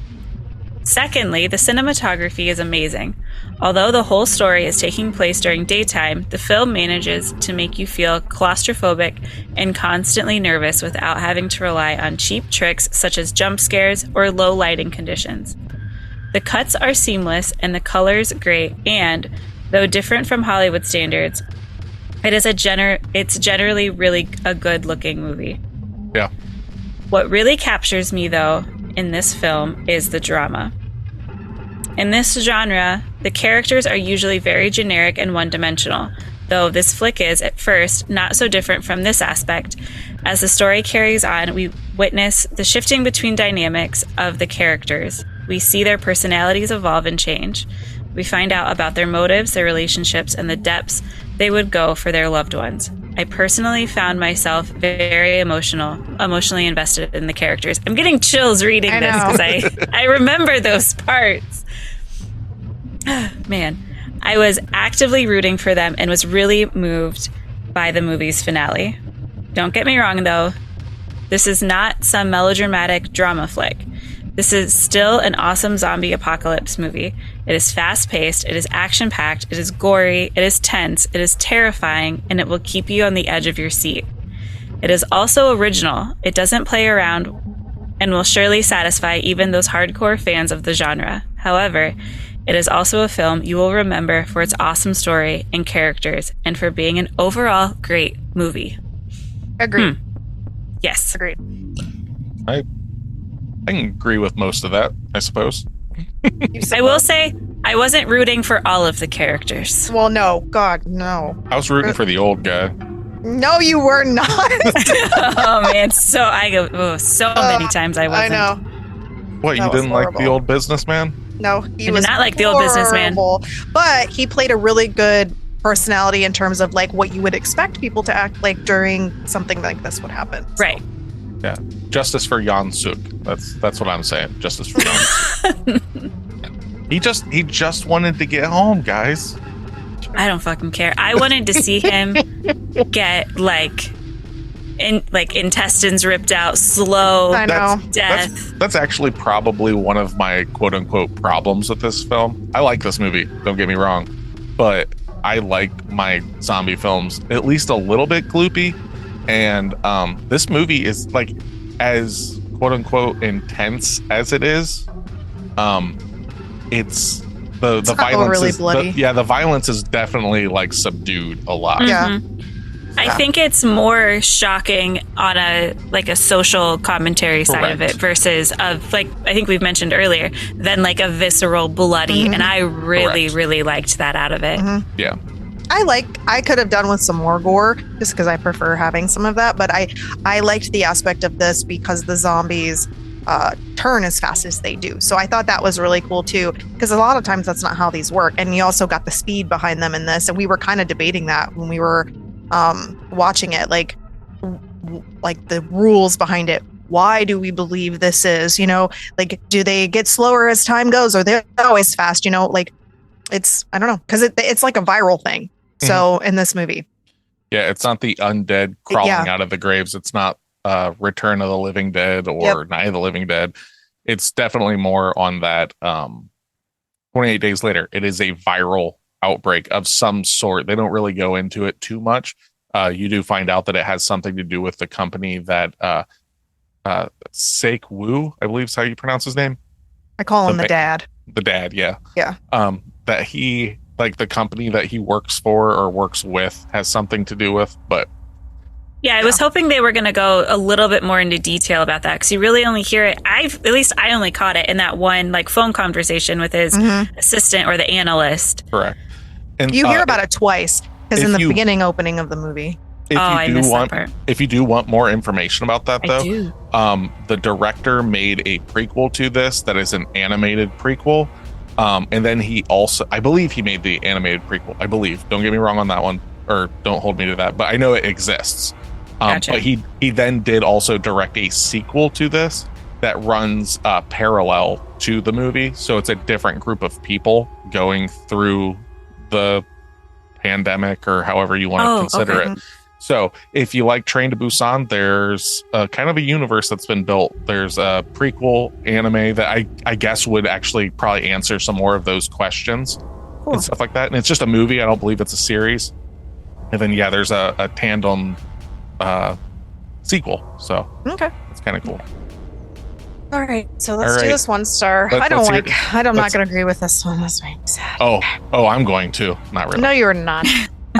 S4: Secondly, the cinematography is amazing. Although the whole story is taking place during daytime, the film manages to make you feel claustrophobic and constantly nervous without having to rely on cheap tricks such as jump scares or low lighting conditions. The cuts are seamless and the colors great, and though different from Hollywood standards, it's generally really a good-looking movie.
S2: Yeah.
S4: What really captures me, though, in this film is the drama. In this genre, the characters are usually very generic and one-dimensional, though this flick is, at first, not so different from this aspect. As the story carries on, we witness the shifting between dynamics of the characters. We see their personalities evolve and change. We find out about their motives, their relationships, and the depths they would go for their loved ones. I personally found myself very emotionally invested in the characters. I'm getting chills reading this because I remember those parts. Man, I was actively rooting for them and was really moved by the movie's finale. Don't get me wrong, though. This is not some melodramatic drama flick. This is still an awesome zombie apocalypse movie. It is fast-paced, it is action-packed, it is gory, it is tense, it is terrifying, and it will keep you on the edge of your seat. It is also original. It doesn't play around and will surely satisfy even those hardcore fans of the genre. However, it is also a film you will remember for its awesome story and characters and for being an overall great movie.
S5: Agreed.
S4: Yes.
S5: Agreed.
S2: I can agree with most of that, I suppose.
S4: I will say, I wasn't rooting for all of the characters.
S5: Well, no. God, no.
S2: I was rooting for the old guy.
S5: No, you were not.
S4: Oh, man. So many times I wasn't.
S5: I know.
S2: What, you didn't like the old businessman?
S5: No,
S4: he was not like the old businessman.
S5: But he played a really good personality in terms of like what you would expect people to act like during something like this would happen. So.
S4: Right.
S2: Yeah. Justice for Yeon Suk. That's what I'm saying. Justice for Yeon Suk. He just wanted to get home, guys.
S4: I don't fucking care. I wanted to see him get intestines ripped out, slow
S5: I know.
S4: death.
S2: That's actually probably one of my quote unquote problems with this film. I like this movie, don't get me wrong, but I like my zombie films at least a little bit gloopy. And this movie is like as quote unquote intense as it is. It's the violence
S5: really
S2: is
S5: bloody.
S2: the violence is definitely like subdued a lot.
S5: Yeah.
S4: I think it's more shocking on a social commentary side of it versus I think we've mentioned earlier than like a visceral bloody, and I really liked that out of it.
S2: Yeah.
S5: I could have done with some more gore just because I prefer having some of that, but I liked the aspect of this because the zombies turn as fast as they do. So I thought that was really cool too, because a lot of times that's not how these work. And you also got the speed behind them in this. And we were kind of debating that when we were watching it, like the rules behind it. Why do we believe this is, like, do they get slower as time goes, or they're always fast, like it's, I don't know, because it's like a viral thing. So in this movie,
S2: yeah, it's not the undead crawling out of the graves. It's not Return of the Living Dead or Night of the Living Dead. It's definitely more on that 28 days later. It is a viral outbreak of some sort. They don't really go into it too much. You do find out that it has something to do with the company that Sake Wu, I believe is how you pronounce his name.
S5: I call him the dad.
S2: The dad, yeah.
S5: Yeah.
S2: That he, like, the company that he works for or works with has something to do with, but
S4: yeah, I was hoping they were going to go a little bit more into detail about that, because you really only hear it. At least I only caught it in that one like phone conversation with his assistant or the analyst.
S2: Correct. And
S5: you hear about it twice, because in the beginning opening of the movie.
S4: I missed that part.
S2: If you do want more information about that, though,
S4: I do.
S2: The director made a prequel to this that is an animated prequel. And then he also, I believe he made the animated prequel. I believe. Don't get me wrong on that one, or don't hold me to that, but I know it exists.
S4: Gotcha.
S2: But he then did also direct a sequel to this that runs parallel to the movie. So it's a different group of people going through the pandemic, or however you want to consider it. So if you like Train to Busan, there's kind of a universe that's been built. There's a prequel anime that I guess would actually probably answer some more of those questions and stuff like that. And it's just a movie. I don't believe it's a series. And then, yeah, there's a tandem sequel. So it's kind of cool.
S5: All right, so let's do this 1 star. I'm not going to agree with this one. This makes sad.
S2: Oh, I'm going to. Not really.
S5: No, you're not.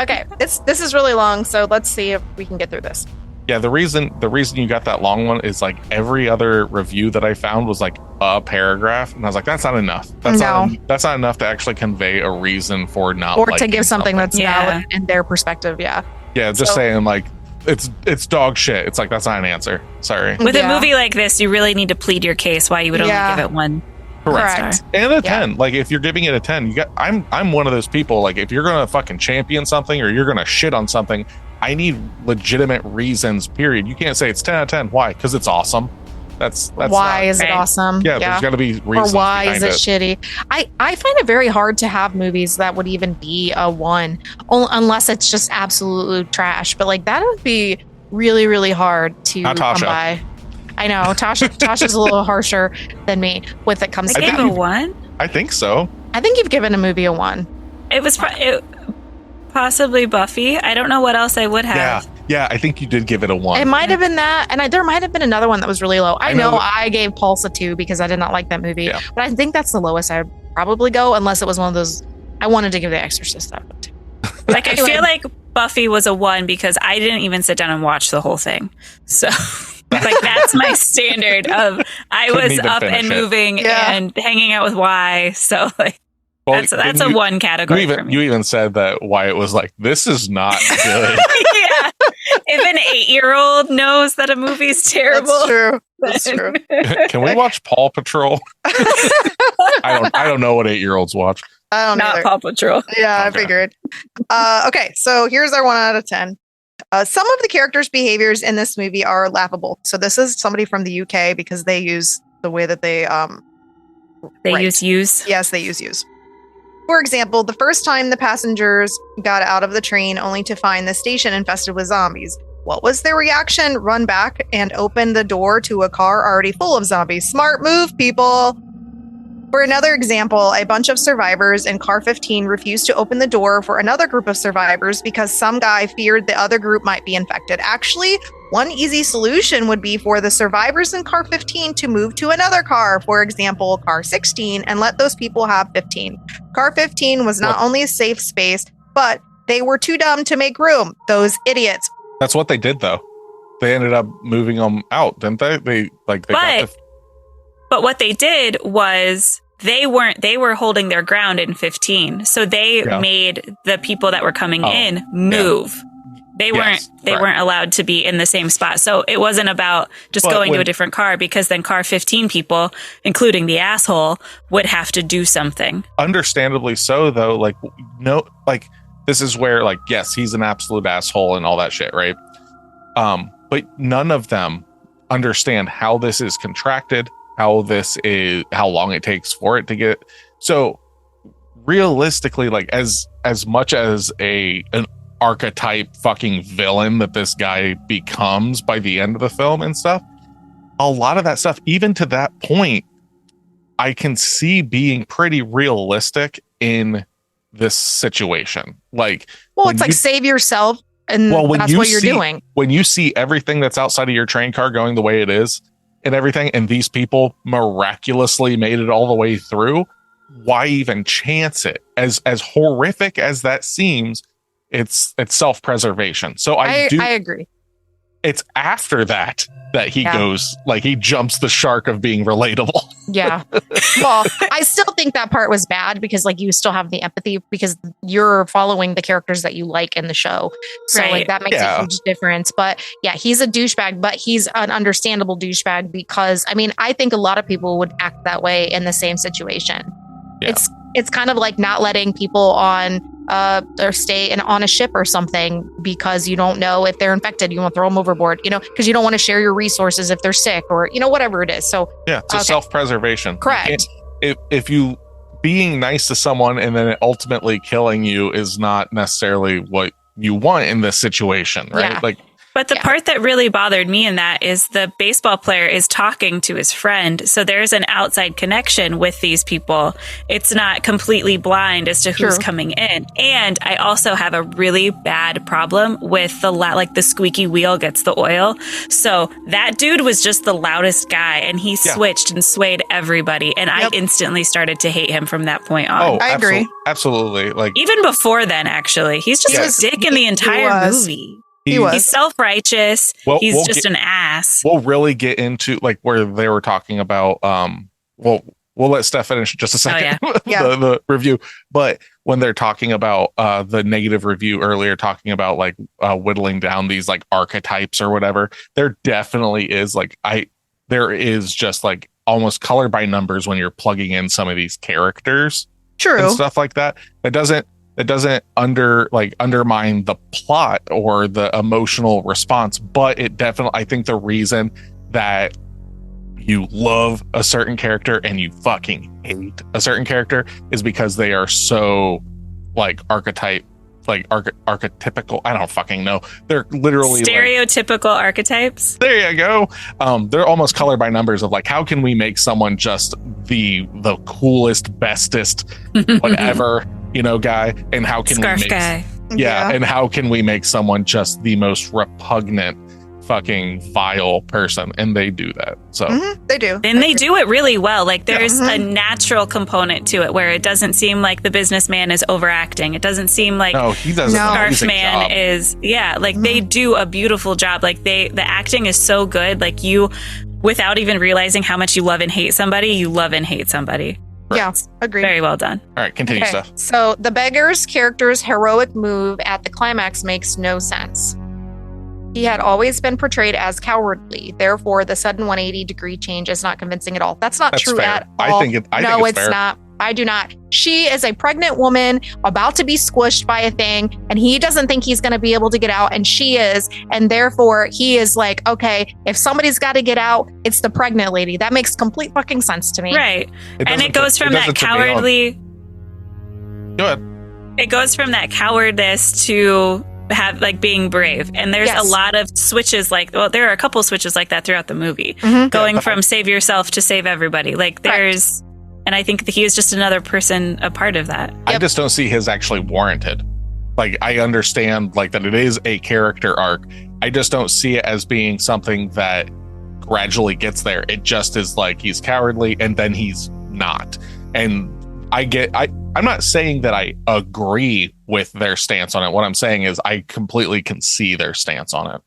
S5: Okay, this is really long, so let's see if we can get through this.
S2: Yeah, the reason you got that long one is like every other review that I found was like a paragraph, and I was like, that's not enough. That's not enough to actually convey a reason for not,
S5: or to give something that's valid in their perspective. Yeah,
S2: just saying like it's dog shit. It's like, that's not an answer. Sorry.
S4: With a movie like this, you really need to plead your case why you would only give it 1.
S2: Correct. And a 10. Like, if you're giving it a 10, I'm one of those people, like, if you're gonna fucking champion something or you're gonna shit on something, I need legitimate reasons, period. You can't say it's 10 out of 10. Why? Because it's awesome. That's
S5: why is it awesome?
S2: Yeah, there's got to be reasons.
S5: Or why is it shitty? I find it very hard to have movies that would even be a 1, unless it's just absolute trash. But like, that would be really, really hard to come by. I know Tasha's a little harsher than me with it comes.
S4: I gave it a 1.
S2: I think so.
S5: I think you've given a movie a 1.
S4: It was possibly Buffy. I don't know what else I would have.
S2: Yeah, I think you did give it a 1.
S5: It might have been that, and there might have been another one that was really low. I know I gave Pulse a 2 because I did not like that movie, but I think that's the lowest I would probably go, unless it was one of those. I wanted to give The Exorcist that one too.
S4: Like, I feel like Buffy was a 1 because I didn't even sit down and watch the whole thing. So, like, that's my standard of I was up and moving and hanging out with Y. So, like. Well, that's a 1 category for me.
S2: You even said that Wyatt was like, this is not good.
S4: Yeah. If an 8-year-old knows that a movie's terrible.
S5: That's true.
S2: Can we watch Paw Patrol? I don't know what 8-year-olds watch.
S5: I don't know.
S4: Not Paw Patrol.
S5: Yeah, okay. I figured. Okay, so here's our 1 out of 10. Some of the characters' behaviors in this movie are laughable. So this is somebody from the UK, because they use the way that they
S4: use.
S5: Yes, they use. For example, the first time the passengers got out of the train only to find the station infested with zombies. What was their reaction? Run back and open the door to a car already full of zombies. Smart move, people. For another example, a bunch of survivors in car 15 refused to open the door for another group of survivors because some guy feared the other group might be infected. Actually, one easy solution would be for the survivors in car 15 to move to another car, for example, car 16, and let those people have 15. Car 15 was not only a safe space, but they were too dumb to make room. Those idiots.
S2: That's what they did, though. They ended up moving them out, didn't they?
S4: But what they did was they were holding their ground in 15. So they made the people that were coming in move. They weren't allowed to be in the same spot. So it wasn't about just going to a different car, because then car 15 people, including the asshole, would have to do something.
S2: Understandably so, though. this is where, like, yes, he's an absolute asshole and all that shit, right? But none of them understand how this is contracted, how long it takes for it to get. So realistically, like, as much as an archetype fucking villain that this guy becomes by the end of the film and stuff, a lot of that stuff, even to that point, I can see being pretty realistic in this situation. Like,
S3: well, it's like save yourself, and that's what you're doing.
S2: When you see everything that's outside of your train car going the way it is and everything, and these people miraculously made it all the way through, why even chance it? As horrific as that seems, it's self-preservation. So I agree. It's after that he goes, like, he jumps the shark of being relatable.
S3: Yeah. Well, I still think that part was bad because, like, you still have the empathy because you're following the characters that you like in the show. So like that makes a huge difference. But yeah, he's a douchebag, but he's an understandable douchebag because, I mean, I think a lot of people would act that way in the same situation. Yeah. It's kind of like not letting people on or stay on a ship or something because you don't know if they're infected. You want to throw them overboard, because you don't want to share your resources if they're sick or, whatever it is. So
S2: yeah, it's self-preservation.
S3: Correct.
S2: If you being nice to someone and then ultimately killing you is not necessarily what you want in this situation, right?
S3: Yeah.
S4: But the part that really bothered me in that is the baseball player is talking to his friend. So there's an outside connection with these people. It's not completely blind as to who's coming in. And I also have a really bad problem with the squeaky wheel gets the oil. So that dude was just the loudest guy and he switched and swayed everybody. And I instantly started to hate him from that point on.
S2: Oh,
S5: I agree.
S2: Absolutely. Like,
S4: even before then, actually, he's just a dick in the entire movie. He's self-righteous. He's just an ass.
S2: We'll really get into like where they were talking about. We'll let Steph finish in just a second.
S4: Oh,
S2: the review. But when they're talking about the negative review earlier, talking about like whittling down these like archetypes or whatever, there definitely is there is just like almost color by numbers when you're plugging in some of these characters.
S5: True.
S2: And stuff like that. It doesn't undermine the plot or the emotional response, but it definitely, I think the reason that you love a certain character and you fucking hate a certain character is because they are so like archetypical. I don't fucking know. They're literally
S4: stereotypical archetypes.
S2: There you go. They're almost color by numbers of like, how can we make someone just the coolest, bestest, whatever, guy, and how can
S4: Scarf
S2: we make
S4: guy.
S2: And how can we make someone just the most repugnant fucking vile person? And they do that. So
S5: they do.
S4: And they do it really well. Like there's a natural component to it where it doesn't seem like the businessman is overacting. It doesn't seem like
S2: he doesn't.
S4: Scarf Man is they do a beautiful job. Like the acting is so good. Like you, without even realizing how much you love and hate somebody, you love and hate somebody.
S2: Right.
S5: Yeah, agreed.
S4: Very well done.
S2: All right, continue, Steph.
S3: So the beggar's character's heroic move at the climax makes no sense. He had always been portrayed as cowardly. Therefore, the sudden 180-degree change is not convincing at all. That's true
S2: fair.
S3: at all.
S2: I think it's fair.
S3: Not. I do not. She is a pregnant woman about to be squished by a thing, and he doesn't think he's going to be able to get out, and she is. And therefore, he is like, okay, if somebody's got to get out, it's the pregnant lady. That makes complete fucking sense to me.
S4: Right. And it goes from that cowardly...
S2: Go ahead.
S4: It goes from that cowardice to have like being brave, and there's a lot of switches there are a couple switches like that throughout the movie, going from save yourself to save everybody. Like there's and I think that he is just another person a part of that.
S2: I just don't see his actually warranted. Like I understand like that it is a character arc. I just don't see it as being something that gradually gets there. It just is like he's cowardly and then he's not. And I'm not saying that I agree with their stance on it. What I'm saying is I completely can see their stance on it.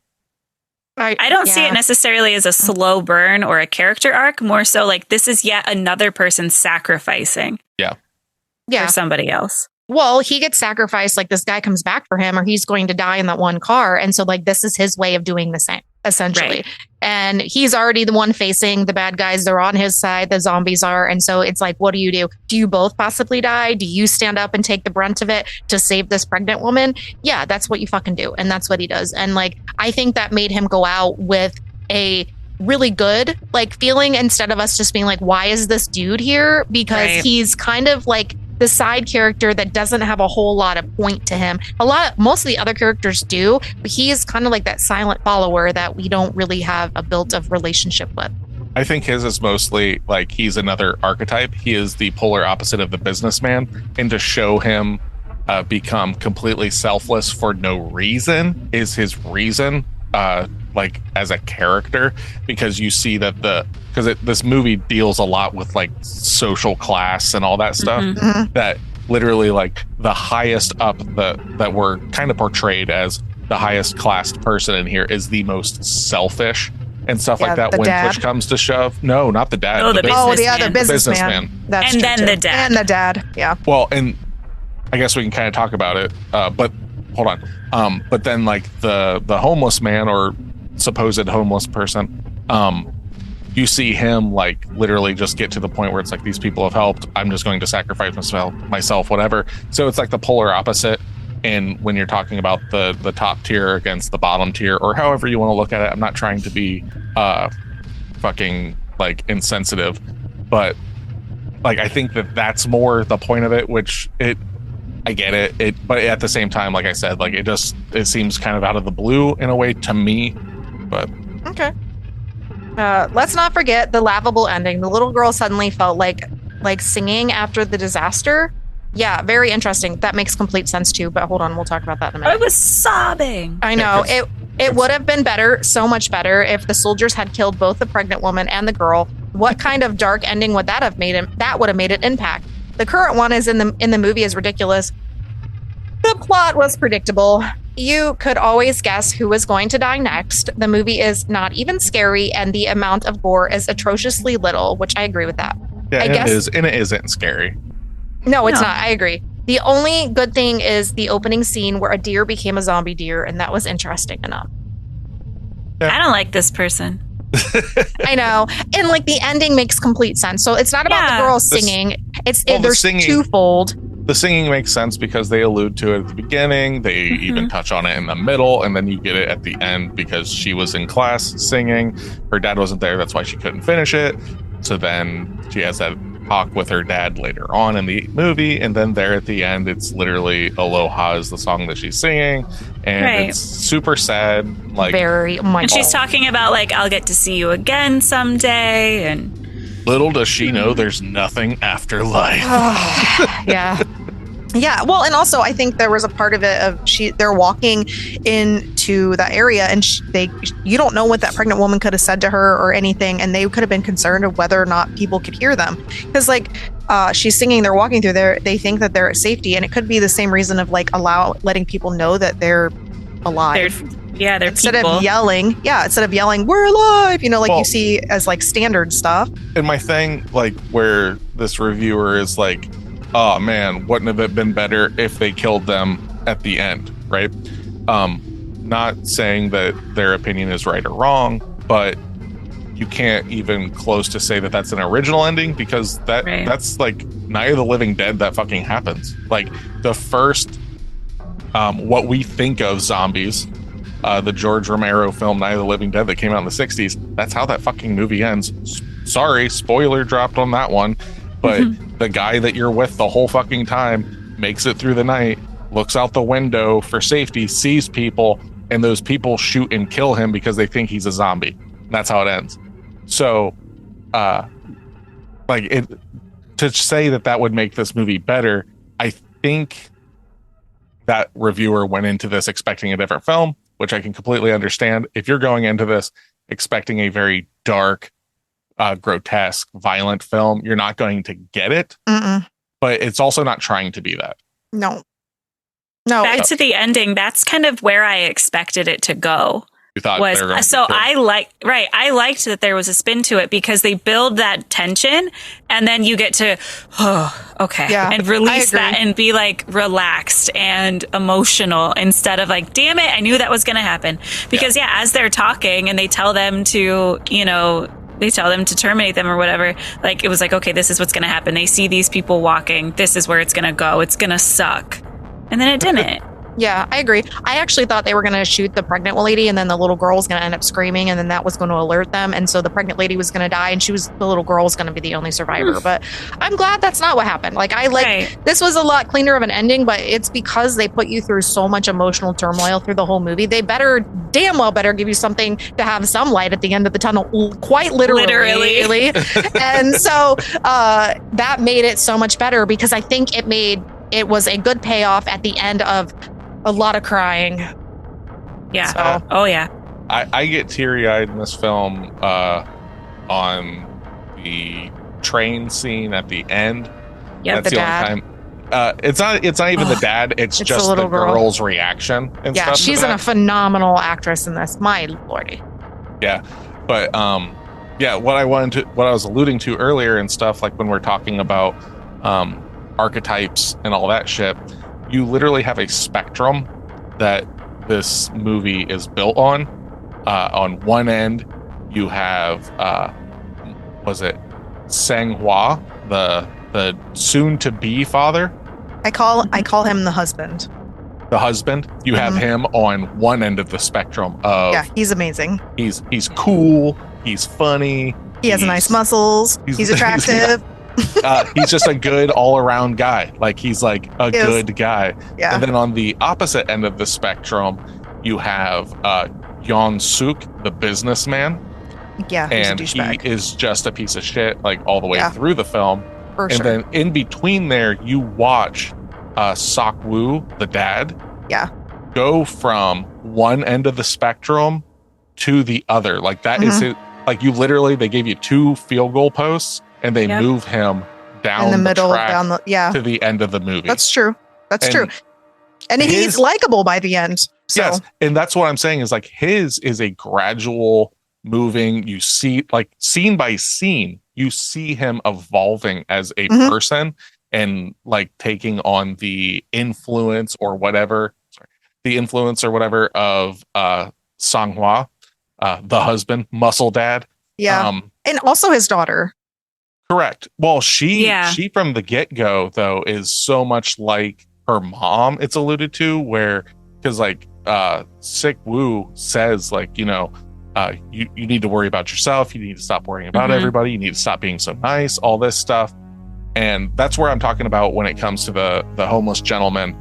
S4: I don't see it necessarily as a slow burn or a character arc, more so like this is yet another person sacrificing for somebody else.
S3: Well, he gets sacrificed, like this guy comes back for him or he's going to die in that one car. And so like this is his way of doing the same, essentially. And he's already the one facing the bad guys. They're on his side. The zombies are. And so it's like, what do you do? Do you both possibly die? Do you stand up and take the brunt of it to save this pregnant woman? Yeah, that's what you fucking do. And that's what he does. And like, I think that made him go out with a really good like feeling instead of us just being like, why is this dude here? Because he's kind of like the side character that doesn't have a whole lot of point to him. Most of the other characters do, but he is kind of like that silent follower that we don't really have a built-up relationship with.
S2: I think his is mostly like he's another archetype. He is the polar opposite of the businessman, and to show him become completely selfless for no reason is his reason, like as a character, because you see that this movie deals a lot with like social class and all that stuff, that literally like the highest up that we're kind of portrayed as the highest classed person in here is the most selfish and stuff like that when
S5: dad.
S2: push comes to shove. No, not the dad.
S4: The
S5: other businessman.
S2: businessman.
S5: That's
S4: and
S5: true
S4: then
S5: too.
S4: the dad.
S5: And the dad. Yeah.
S2: Well, and I guess we can kind of talk about it, but hold on. But then like the homeless man or supposed homeless person, you see him like literally just get to the point where it's like, these people have helped, I'm just going to sacrifice myself, whatever. So it's like the polar opposite. And when you're talking about the top tier against the bottom tier, or however you want to look at it, I'm not trying to be fucking like insensitive, but like I think that's more the point of it, which I get it, but at the same time, like I said, like it seems kind of out of the blue in a way to me. But
S5: okay. Let's not forget the laughable ending. The little girl suddenly felt like singing after the disaster. Yeah, very interesting. That makes complete sense too. But hold on, we'll talk about that in a minute.
S4: I was sobbing.
S5: I know it would have been better, so much better, if the soldiers had killed both the pregnant woman and the girl. What kind of dark ending would that have made him? That would have made it impact. The current one is in the movie is ridiculous. The plot was predictable. You could always guess who was going to die next. The movie is not even scary, and the amount of gore is atrociously little, which I agree with that.
S2: yeah, it isn't scary.
S5: No, it's not. I agree. The only good thing is the opening scene where a deer became a zombie deer, and that was interesting enough.
S2: Yeah.
S4: I don't like this person.
S5: I know. And like the ending makes complete sense. So it's not about the girl singing. There's twofold.
S2: The singing makes sense because they allude to it at the beginning. They even touch on it in the middle, and then you get it at the end because she was in class singing. Her dad wasn't there. That's why she couldn't finish it. So then she has that talk with her dad later on in the movie, and then there at the end, it's literally Aloha is the song that she's singing, and it's super sad. Like
S5: very,
S4: and she's talking about like, I'll get to see you again someday, and
S2: little does she know there's nothing after life.
S5: Yeah. Yeah, well, and also I think there was a part of it of they're walking into that area, and you don't know what that pregnant woman could have said to her or anything, and they could have been concerned of whether or not people could hear them, because like she's singing, they're walking through there, they think that they're at safety, and it could be the same reason of like letting people know that they're alive.
S4: They're
S5: instead
S4: people.
S5: of yelling, we're alive, you see as like standard stuff.
S2: And my thing, like where this reviewer is like, oh man, wouldn't it have been better if they killed them at the end, right? Not saying that their opinion is right or wrong, but you can't even close to say that that's an original ending, because that's like Night of the Living Dead that fucking happens. Like the first, what we think of zombies, the George Romero film Night of the Living Dead that came out in the 60s, that's how that fucking movie ends. Sorry, spoiler dropped on that one. But the guy that you're with the whole fucking time makes it through the night, looks out the window for safety, sees people, and those people shoot and kill him because they think he's a zombie. That's how it ends. So, to say that would make this movie better, I think that reviewer went into this expecting a different film, which I can completely understand. If you're going into this expecting a very dark, grotesque, violent film, you're not going to get it. But it's also not trying to be that.
S5: No.
S4: Back to the ending, that's kind of where I expected it to go.
S2: You thought they were going to be killed.
S4: I liked that there was a spin to it because they build that tension and then you get to and release that and be like relaxed and emotional instead of like, damn it, I knew that was going to happen. Because as they're talking and they tell them to, they tell them to terminate them or whatever, like it was like, okay, this is what's going to happen. They see these people walking, this is where it's going to go, it's going to suck. And then it didn't.
S3: Yeah, I agree. I actually thought they were going to shoot the pregnant lady and then the little girl was going to end up screaming and then that was going to alert them. And so the pregnant lady was going to die and the little girl was going to be the only survivor. But I'm glad that's not what happened. Like this was a lot cleaner of an ending, but it's because they put you through so much emotional turmoil through the whole movie. They damn well better give you something to have some light at the end of the tunnel, quite literally. And so that made it so much better because I think it was a good payoff at the end of a lot of crying.
S4: Yeah.
S2: So, I get teary-eyed in this film on the train scene at the end.
S3: Yeah,
S2: that's the only time. It's not even the dad. It's just the girl's reaction. And stuff
S3: she's a phenomenal actress in this. My lordy.
S2: Yeah, but what I was alluding to earlier and stuff, like when we're talking about archetypes and all that shit. You literally have a spectrum that this movie is built on. On one end, you have Sang-ho, the soon-to-be father.
S5: I call him the husband.
S2: The husband. You have him on one end of the spectrum of
S5: he's amazing.
S2: He's cool. He's funny.
S5: He has nice muscles. He's attractive.
S2: He's just a good all-around guy. Like he's like a good guy. Yeah. And then on the opposite end of the spectrum, you have Yeon Sang-ho, the businessman.
S5: Yeah,
S2: and
S5: he's a douchebag.
S2: He is just a piece of shit, like all the way through the film.
S5: For sure.
S2: Then in between there, you watch Sak-woo, the dad, go from one end of the spectrum to the other. Like that is his. Like you literally, they gave you 2 field goal posts. And they move him down
S5: in the middle,
S2: track to the end of the movie.
S5: That's true. And he's likable by the end. So.
S2: Yes, and that's what I'm saying is like his is a gradual moving. You see, like scene by scene, you see him evolving as a person and like taking on the influence or whatever. Of Sang-ho, the husband, muscle dad.
S5: Yeah, and also his daughter.
S2: Correct. Well, she from the get-go though is so much like her mom. It's alluded to where because like Sik-woo says like you need to worry about yourself. You need to stop worrying about everybody. You need to stop being so nice. All this stuff, and that's where I'm talking about when it comes to the homeless gentleman.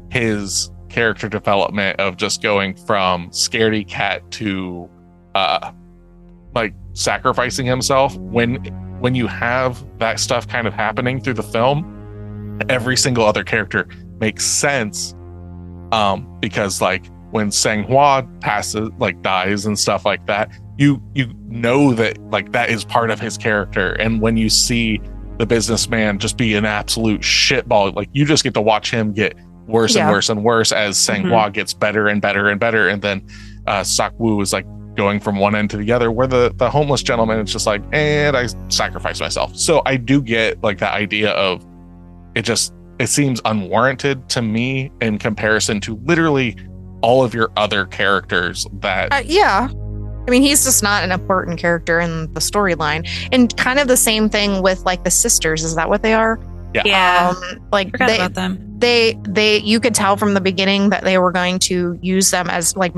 S2: His character development of just going from scaredy cat to like sacrificing himself when you have that stuff kind of happening through the film, every single other character makes sense. Because like when Sang-ho dies and stuff like that, you know that like that is part of his character. And when you see the businessman just be an absolute shitball, like you just get to watch him get worse and worse and worse as Sang-ho gets better and better and better. And then Sak-woo is like going from one end to the other, where the homeless gentleman is just like, and I sacrifice myself. So I do get like the idea of it seems unwarranted to me in comparison to literally all of your other characters that
S3: I mean, he's just not an important character in the storyline. And kind of the same thing with like the sisters. Is that what they are?
S4: Yeah.
S3: Like
S4: forgot about them.
S3: They you could tell from the beginning that they were going to use them as like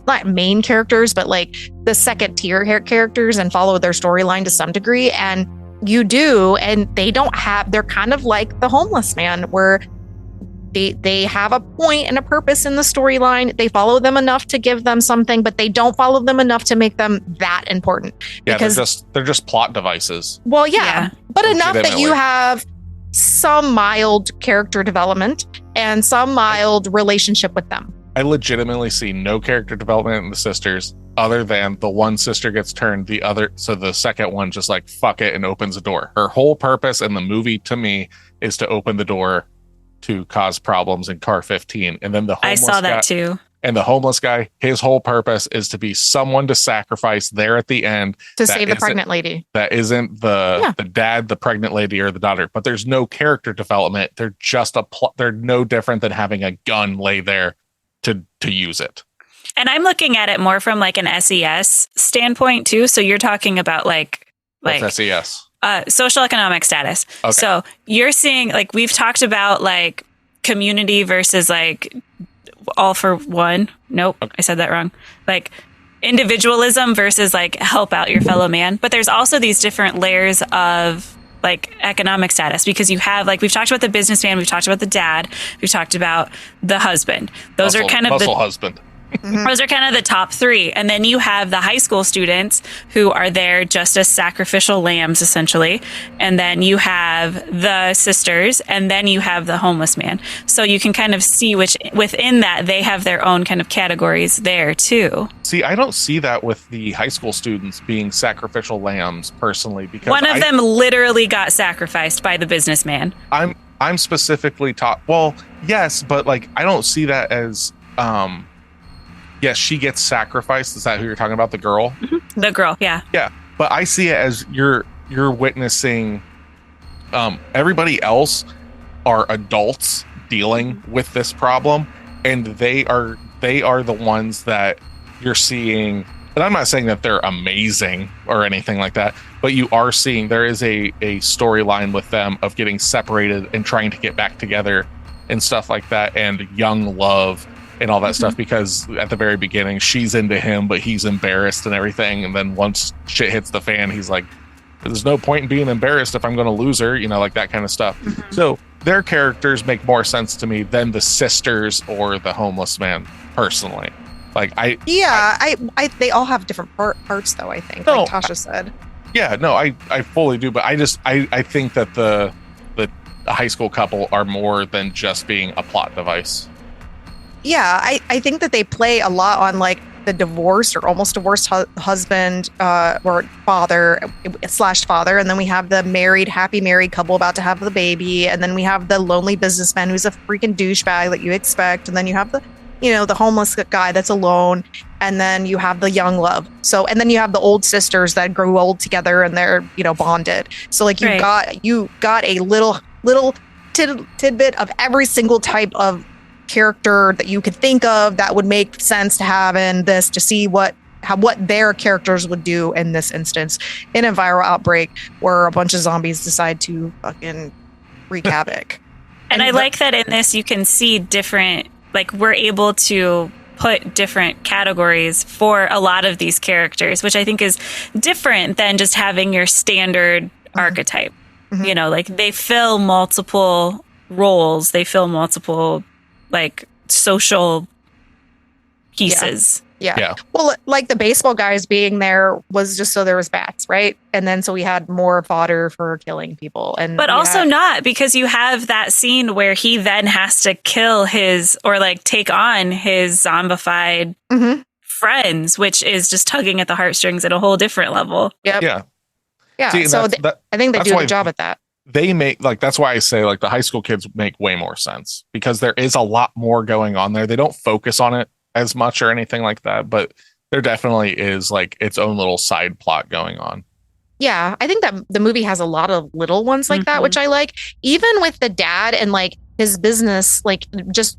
S3: not main characters, but like the second tier characters and follow their storyline to some degree. And you do, and they're kind of like the homeless man where they have a point and a purpose in the storyline. They follow them enough to give them something, but they don't follow them enough to make them that important.
S2: Yeah, they're just plot devices.
S3: Well, but enough that you have some mild character development and some mild relationship with them.
S2: I legitimately see no character development in the sisters other than the one sister gets turned, so the second one just like fuck it and opens the door. Her whole purpose in the movie to me is to open the door to cause problems in car 15, and then the homeless
S4: I saw that too.
S2: And the homeless guy, his whole purpose is to be someone to sacrifice there at the end
S3: to save the pregnant lady.
S2: That isn't the dad, the pregnant lady, or the daughter. But there's no character development. They're just they're no different than having a gun lay there to use it.
S4: And I'm looking at it more from like an SES standpoint too. So you're talking about like
S2: What's SES?
S4: Social economic status.
S2: Okay.
S4: So you're seeing, like, we've talked about like community versus like all for one. Nope, okay. I said that wrong. Like individualism versus like help out your fellow man. But there's also these different layers of like economic status, because you have, like, we've talked about the businessman, we've talked about the dad, we've talked about the husband. Those are kind of the
S2: husband.
S4: Those are kind of the top three. And then you have the high school students who are there just as sacrificial lambs, essentially. And then you have the sisters, and then you have the homeless man. So you can kind of see which within that they have their own kind of categories there too.
S2: See, I don't see that with the high school students being sacrificial lambs personally, because
S4: one of them literally got sacrificed by the businessman.
S2: I'm specifically taught. Well, yes, but like I don't see that as yes, she gets sacrificed. Is that who you're talking about? The girl?
S4: Mm-hmm. The girl, yeah.
S2: Yeah. But I see it as you're witnessing everybody else are adults dealing with this problem, and they are the ones that you're seeing. And I'm not saying that they're amazing or anything like that, but you are seeing there is a storyline with them of getting separated and trying to get back together and stuff like that, and young love and all that stuff, because at the very beginning she's into him but he's embarrassed and everything, and then once shit hits the fan he's like, there's no point in being embarrassed if I'm going to lose her, like that kind of stuff. So their characters make more sense to me than the sisters or the homeless man personally. Like I they all have different parts though, I think, like Tasha said. Yeah, no, I fully do, but I think that the high school couple are more than just being a plot device.
S5: Yeah, I think that they play a lot on like the divorced or almost divorced husband or father / father. And then we have the happy married couple about to have the baby. And then we have the lonely businessman who's a freaking douchebag that you expect. And then you have the homeless guy that's alone. And then you have the young love. So, and then you have the old sisters that grow old together and they're, bonded. So like you got a little tidbit of every single type of character that you could think of that would make sense to have in this, to see what their characters would do in this instance in a viral outbreak where a bunch of zombies decide to fucking wreak havoc.
S4: And I like that in this you can see different, like we're able to put different categories for a lot of these characters, which I think is different than just having your standard archetype. Like they fill multiple roles, they fill multiple like social pieces.
S5: Yeah. Well, like the baseball guys being there was just so there was bats, right? And then so we had more fodder for killing people. But
S4: also not, because you have that scene where he then has to kill his, or like take on his zombified friends, which is just tugging at the heartstrings at a whole different level.
S2: Yeah.
S5: See, so I think they do a good job at that.
S2: They make, like, that's why I say like the high school kids make way more sense, because there is a lot more going on there. They don't focus on it as much or anything like that, but there definitely is like its own little side plot going on.
S3: Yeah, I think that the movie has a lot of little ones like that, which I like. Even with the dad and like his business, like just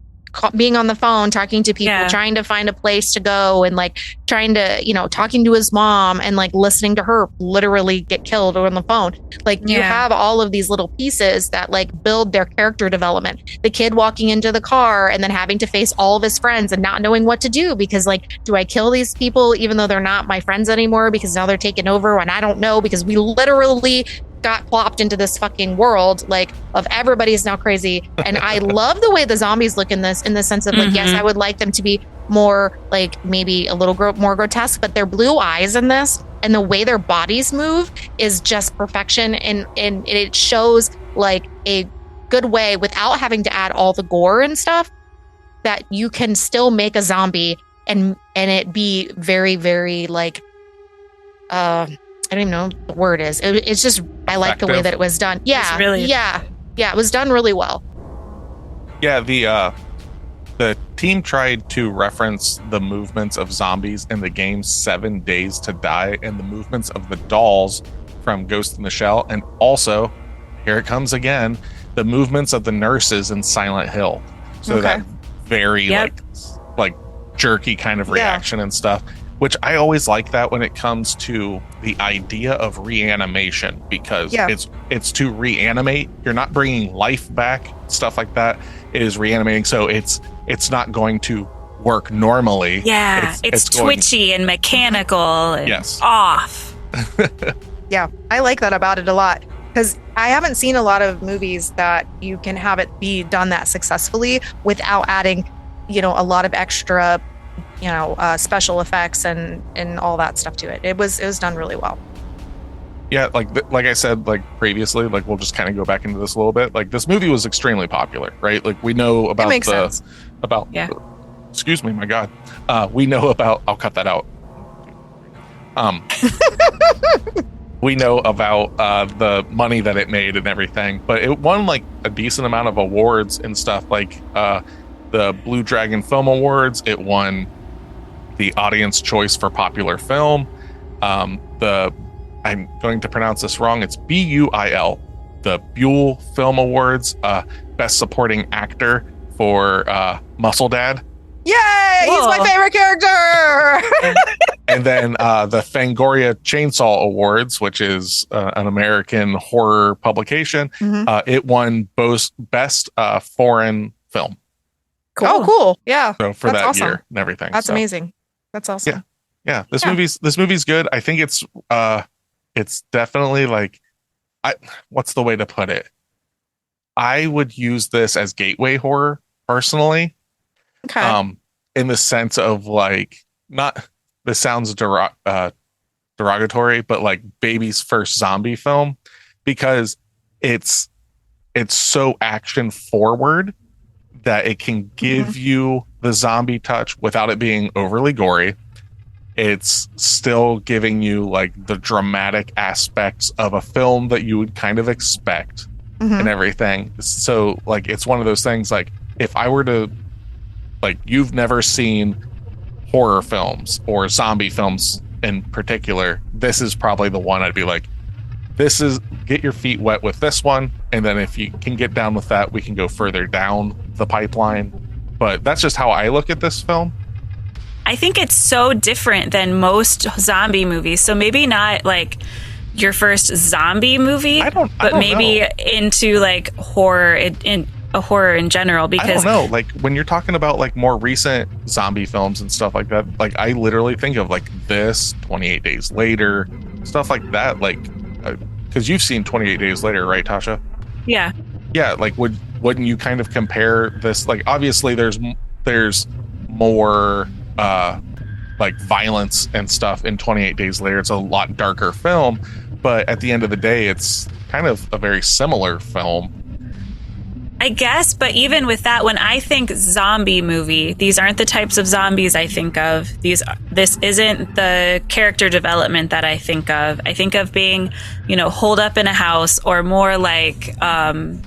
S3: being on the phone, talking to people, trying to find a place to go, and like trying to, talking to his mom and like listening to her literally get killed on the phone. Like you have all of these little pieces that like build their character development. The kid walking into the car and then having to face all of his friends and not knowing what to do, because like, do I kill these people even though they're not my friends anymore, because now they're taking over and I don't know, because we literally got plopped into this fucking world like of everybody's now crazy. And I love the way the zombies look in this, in the sense of like, yes, I would like them to be more like maybe a little more grotesque, but their blue eyes in this and the way their bodies move is just perfection. And it shows like a good way, without having to add all the gore and stuff, that you can still make a zombie and it be very, very like I don't even know what the word is. It's just, I like the way that it was done. Yeah. It was done really well.
S2: Yeah. the team tried to reference the movements of zombies in the game 7 Days to Die and the movements of the dolls from Ghost in the Shell, and also, here it comes again, the movements of the nurses in Silent Hill. So that very like jerky kind of reaction and stuff, which I always like that when it comes to the idea of reanimation, because it's to reanimate. You're not bringing life back, stuff like that. It is reanimating, so it's not going to work normally.
S4: Yeah, it's twitchy and mechanical and off.
S5: Yeah, I like that about it a lot, because I haven't seen a lot of movies that you can have it be done that successfully without adding, a lot of extra, special effects and all that stuff to it. It was done really well.
S2: Yeah, like I said, like previously, like we'll just kind of go back into this a little bit. Like this movie was extremely popular, right? Like we know about excuse me, my God. We know about. I'll cut that out. We know about the money that it made and everything, but it won like a decent amount of awards and stuff, like the Blue Dragon Film Awards. It won the Audience Choice for Popular Film. I'm going to pronounce this wrong. It's BUIL, the Buell Film Awards, Best Supporting Actor for Muscle Dad.
S5: Yay! Whoa. He's my favorite character.
S2: And then the Fangoria Chainsaw Awards, which is an American horror publication, it won Best Foreign Film.
S5: Cool. Oh, cool. Yeah.
S2: So for that year and everything.
S5: That's amazing. That's awesome.
S2: Yeah. This movie's good. I think it's definitely like, what's the way to put it? I would use this as gateway horror personally.
S5: Okay.
S2: In the sense of like, not, this sounds derogatory, but like baby's first zombie film, because it's so action forward that it can give you the zombie touch without it being overly gory. It's still giving you like the dramatic aspects of a film that you would kind of expect and everything. So like, it's one of those things, like if I were to, like, you've never seen horror films or zombie films in particular, this is probably the one I'd be like, get your feet wet with this one. And then if you can get down with that, we can go further down the pipeline. But that's just how I look at this film.
S4: I think it's so different than most zombie movies. So maybe not like your first zombie movie, but maybe into like horror in horror in general, because
S2: I don't know, like when you're talking about like more recent zombie films and stuff like that, like I literally think of like this, 28 Days Later, stuff like that, like because you've seen 28 Days Later, right, Tasha?
S4: Yeah,
S2: like wouldn't you kind of compare this, like obviously there's more like violence and stuff in 28 Days Later. It's a lot darker film, but at the end of the day it's kind of a very similar film,
S4: I guess. But even with that, when I think zombie movie, these aren't the types of zombies I think of. This isn't the character development that I think of. I think of being, holed up in a house, or more like The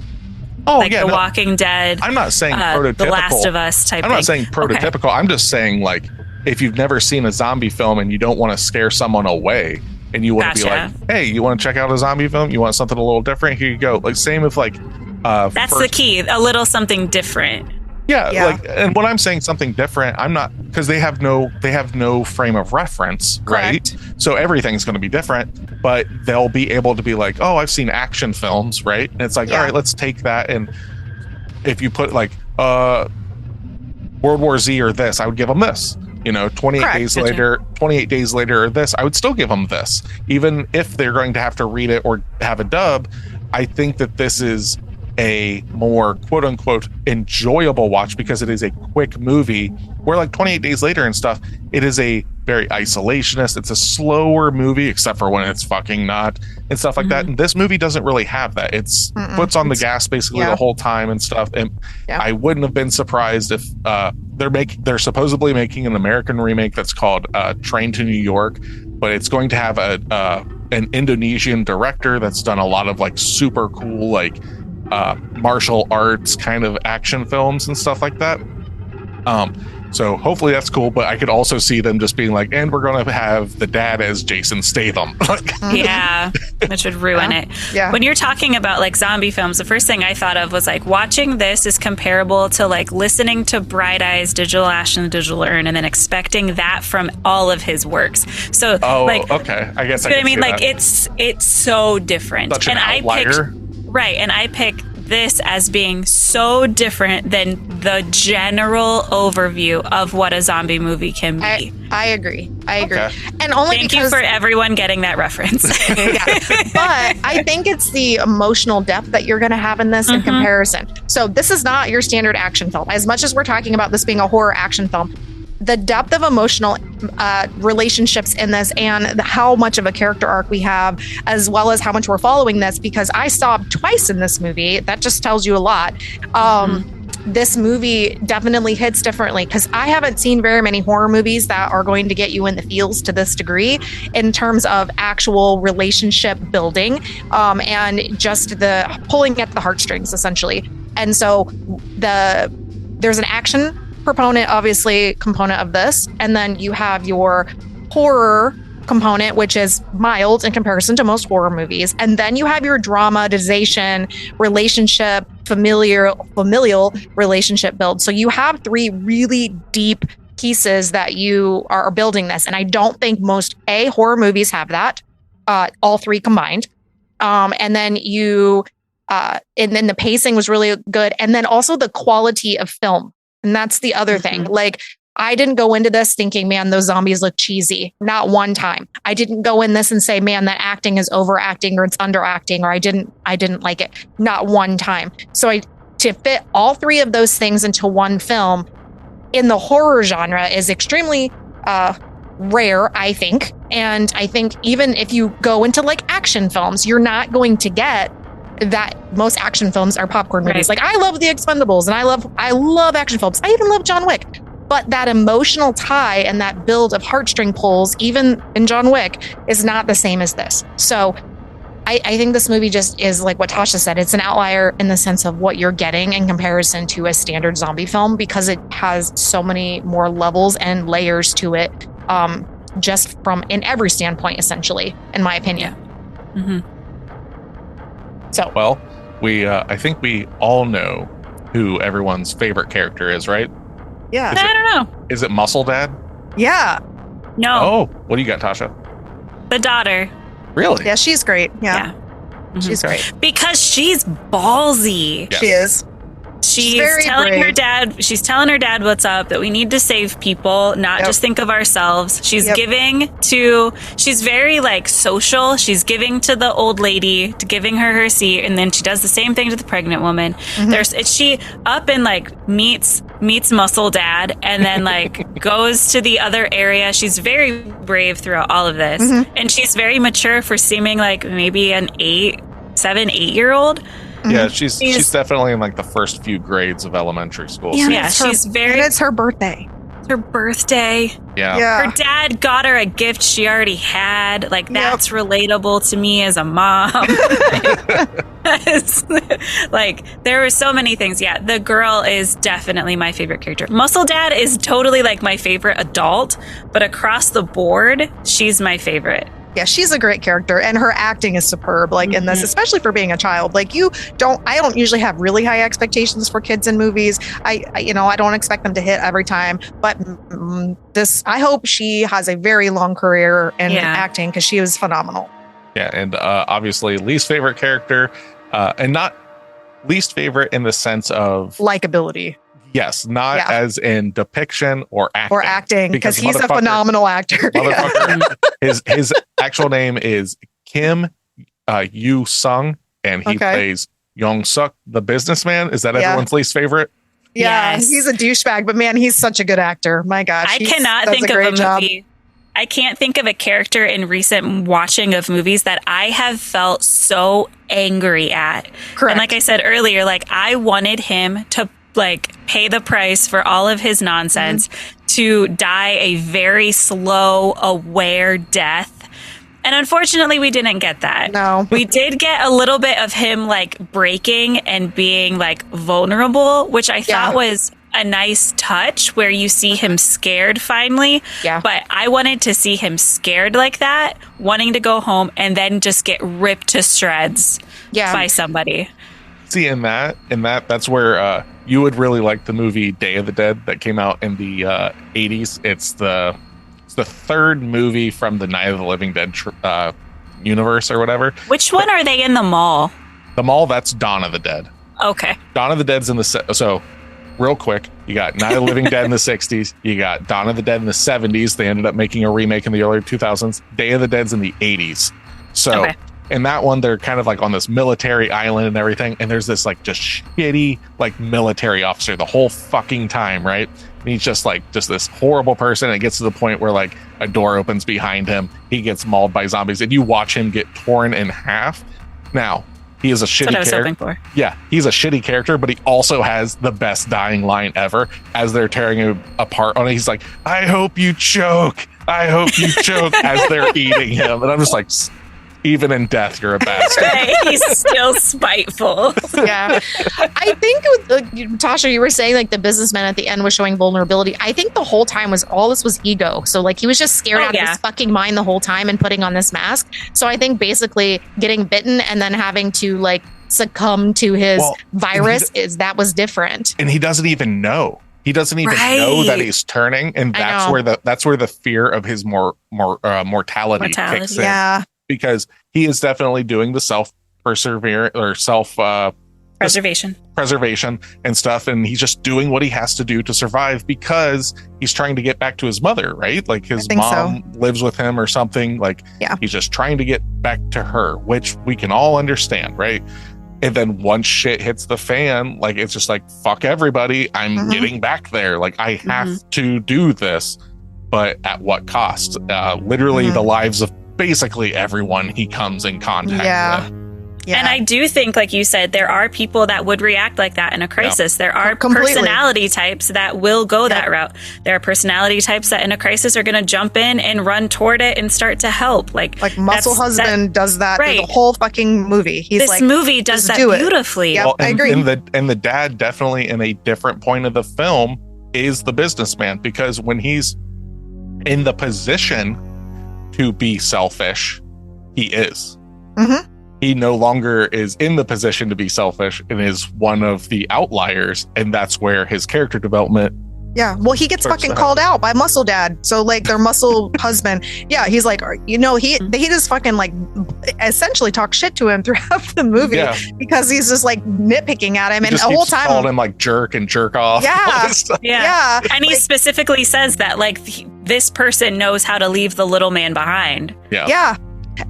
S4: Walking Dead.
S2: I'm not saying prototypical.
S4: The Last of Us type.
S2: I'm not saying prototypical. Okay. I'm just saying, like, if you've never seen a zombie film and you don't want to scare someone away, and you want to be like, hey, you want to check out a zombie film? You want something a little different? Here you go. Like, same with like.
S4: That's the key. A little something different.
S2: Yeah, like, and when I'm saying something different, I'm not, because they have no frame of reference,
S5: Correct.
S2: Right? So everything's going to be different, but they'll be able to be like, oh, I've seen action films, right? And it's like, all right, let's take that, and if you put like World War Z or this, I would give them this. 28 Days Later, 28 Days Later or this, I would still give them this, even if they're going to have to read it or have a dub. I think that this is a more quote unquote enjoyable watch, because it is a quick movie, where like 28 Days Later and stuff, it is a very isolationist. It's a slower movie, except for when it's fucking not and stuff like that. And this movie doesn't really have that. It's puts on the gas basically the whole time and stuff. And I wouldn't have been surprised if they're supposedly making an American remake that's called Train to New York, but it's going to have an Indonesian director that's done a lot of like super cool like martial arts kind of action films and stuff like that. So hopefully that's cool, but I could also see them just being like, and we're going to have the dad as Jason Statham.
S4: Yeah, which would ruin it.
S5: Yeah.
S4: When you're talking about like zombie films, the first thing I thought of was like watching this is comparable to like listening to Bright Eyes, Digital Ash, and the Digital Urn, and then expecting that from all of his works. So,
S2: okay, I guess.
S4: I mean, like it's so different.
S2: Such an outlier.
S4: And I pick this as being so different than the general overview of what a zombie movie can be.
S5: I agree.
S2: Okay.
S5: And only
S4: Thank
S5: because
S4: you for everyone getting that reference.
S5: yeah. But I think it's the emotional depth that you're going to have in this in comparison. So this is not your standard action film. As much as we're talking about this being a horror action film, the depth of emotional relationships in this and how much of a character arc we have, as well as how much we're following this, because I sobbed twice in this movie. That just tells you a lot. This movie definitely hits differently because I haven't seen very many horror movies that are going to get you in the feels to this degree in terms of actual relationship building and just the pulling at the heartstrings, essentially. And so there's an action component of this, and then you have your horror component, which is mild in comparison to most horror movies, and then you have your dramatization, relationship, familial relationship build. So you have three really deep pieces that you are building this, and I don't think most horror movies have that, all three combined. And then and then the pacing was really good, and then also the quality of film. And that's the other thing. Like, I didn't go into this thinking, man, those zombies look cheesy. Not one time. I didn't go in this and say, man, that acting is overacting or it's underacting or I didn't like it. Not one time. So to fit all three of those things into one film in the horror genre is extremely rare, I think. And I think even if you go into like action films, you're not going to get that. Most action films are popcorn movies.
S4: Right.
S5: Like, I love The Expendables and I love action films. I even love John Wick. But that emotional tie and that build of heartstring pulls, even in John Wick, is not the same as this. So I think this movie just is like what Tasha said. It's an outlier in the sense of what you're getting in comparison to a standard zombie film because it has so many more levels and layers to it, just from in every standpoint, essentially, in my opinion.
S4: Yeah. Mm-hmm.
S5: So,
S2: well, I think we all know who everyone's favorite character is, right?
S5: yeah.
S4: I don't know.
S2: Is it Muscle Dad?
S5: Yeah.
S4: No,
S2: Oh, what do you got, Tasha?
S4: the daughter.
S2: Really?
S5: Yeah, she's great. Yeah.
S4: Mhm.
S5: She's great.
S4: Because she's ballsy.
S2: Yes.
S5: She is.
S4: She's
S5: very
S4: telling
S5: brave.
S4: her dad. She's telling her dad what's up. That we need to save people, not
S5: Yep.
S4: just think of ourselves. She's
S5: Yep.
S4: giving to. She's very like social. She's giving to the old lady, to giving her seat, and then she does the same thing to the pregnant woman. She up and like meets Muscle Dad, and then like goes to the other area. She's very brave throughout all of this, and she's very mature for seeming like maybe an 8-7-8-year-old.
S2: Yeah, she's definitely in like the first few grades of elementary school.
S5: Yeah.
S2: So,
S4: Yeah,
S5: It's her-
S4: she's very.
S5: And it's her birthday.
S4: It's her birthday.
S2: yeah.
S5: Yeah.
S4: Her dad got her a gift she already had. Like, that's relatable to me as a mom. Like, there were so many things. Yeah, the girl is definitely my favorite character. Muscle Dad is totally like my favorite adult, but across the board, she's my favorite.
S5: Yeah, she's a great character, and her acting is superb. Like in this, especially for being a child. Like I don't usually have really high expectations for kids in movies. I don't expect them to hit every time. But I hope she has a very long career in acting because she was phenomenal.
S2: Yeah, and obviously least favorite character, and not least favorite in the sense of
S5: Likability
S2: yes, not as in depiction or acting.
S5: because he's a phenomenal actor.
S2: Motherfucker, his actual name is Kim Yu Sung, and he plays Yeon Suk, the businessman. Is that everyone's least favorite?
S5: Yeah,
S4: Yes.
S5: he's a douchebag, but man, he's such a good actor. My gosh,
S4: I cannot think of a movie. I can't think of a character in recent watching of movies that I have felt so angry at.
S5: Correct.
S4: And like I said earlier, like I wanted him to like pay the price for all of his nonsense, to die a very slow, aware death. And unfortunately, we didn't get that.
S5: No.
S4: We did get a little bit of him like breaking and being like vulnerable, which I thought was a nice touch where you see him scared finally.
S3: Yeah.
S4: But I wanted to see him scared like that, wanting to go home, and then just get ripped to shreds by somebody.
S2: See, in that's where you would really like the movie Day of the Dead that came out in the 80s. It's the third movie from the Night of the Living Dead universe or whatever.
S4: Which one are they in the mall?
S2: The mall, that's Dawn of the Dead.
S4: Okay.
S2: Dawn of the Dead's in the so real quick, you got Night of the Living Dead in the 60s, you got Dawn of the Dead in the 70s. They ended up making a remake in the early 2000s. Day of the Dead's in the 80s. So in that one, they're kind of like on this military island and everything, and there's this like just shitty like military officer the whole fucking time, right? And he's just this horrible person. And it gets to the point where like a door opens behind him, he gets mauled by zombies, and you watch him get torn in half. Now, he is a shitty
S4: That's what I was hoping
S2: character.
S4: for.
S2: Yeah, he's a shitty character, but he also has the best dying line ever as they're tearing him apart on it. He's like, I hope you choke. I hope you choke as they're eating him. And I'm just like, even in death, you're a bastard.
S4: Right, he's still spiteful.
S3: Yeah. I think Tasha, you were saying like the businessman at the end was showing vulnerability. I think the whole time all this was ego. So like he was just scared out of his fucking mind the whole time and putting on this mask. So I think basically getting bitten and then having to like succumb to his virus was different.
S2: And he doesn't even know. He doesn't even know that he's turning, and that's where the fear of his mortality kicks in.
S5: Yeah.
S2: Because he is definitely doing the preservation and stuff, and he's just doing what he has to do to survive because he's trying to get back to his mother, right? Like his mom lives with him or something. Like he's just trying to get back to her, which we can all understand, right? And then once shit hits the fan, like it's just like, fuck everybody, I'm getting back there. Like I have to do this, but at what cost? Literally the lives of basically everyone he comes in contact with.
S5: Yeah.
S4: And I do think, like you said, there are people that would react like that in a crisis. There are personality types that will go that route. There are personality types that in a crisis are going to jump in and run toward it and start to help. Like
S5: Muscle Husband does that through the whole fucking movie.
S4: This movie does that beautifully.
S5: Yep, I agree.
S2: And the dad definitely in a different point of the film is the businessman, because when he's in the position to be selfish, he is. He no longer is in the position to be selfish and is one of the outliers, and that's where his character development.
S5: Yeah, well, he gets fucking called out by Muscle Dad. So like their muscle husband, he's like, he just fucking like essentially talks shit to him throughout the movie because he's just like nitpicking at him, and the whole time
S2: called him like jerk and jerk off.
S4: Yeah. And he specifically says that like this person knows how to leave the little man behind.
S5: Yeah.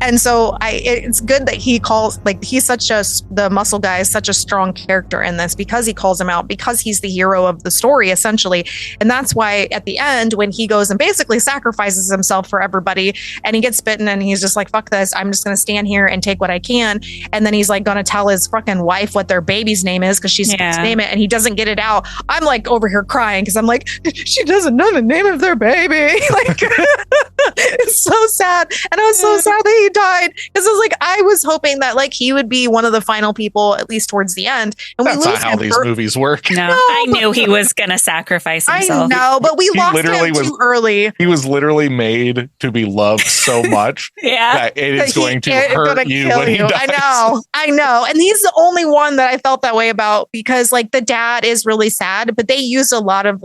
S5: And so it's good that he calls, like, the muscle guy is such a strong character in this because he calls him out, because he's the hero of the story, essentially. And that's why at the end, when he goes and basically sacrifices himself for everybody and he gets bitten and he's just like, fuck this, I'm just going to stand here and take what I can. And then he's like going to tell his fucking wife what their baby's name is because she's supposed to name it, and he doesn't get it out. I'm like over here crying because I'm like, she doesn't know the name of their baby. Like, it's so sad. And I was so sad that he died, because I was hoping that like he would be one of the final people, at least towards the end. And
S2: that's not how these movies work.
S4: No, I knew he was gonna sacrifice himself.
S5: I know, but we lost him too early.
S2: He was literally made to be loved so much that it is going to hurt you when he dies. I know. And he's the only one that I felt that way about, because like the dad is really sad, but they used a lot of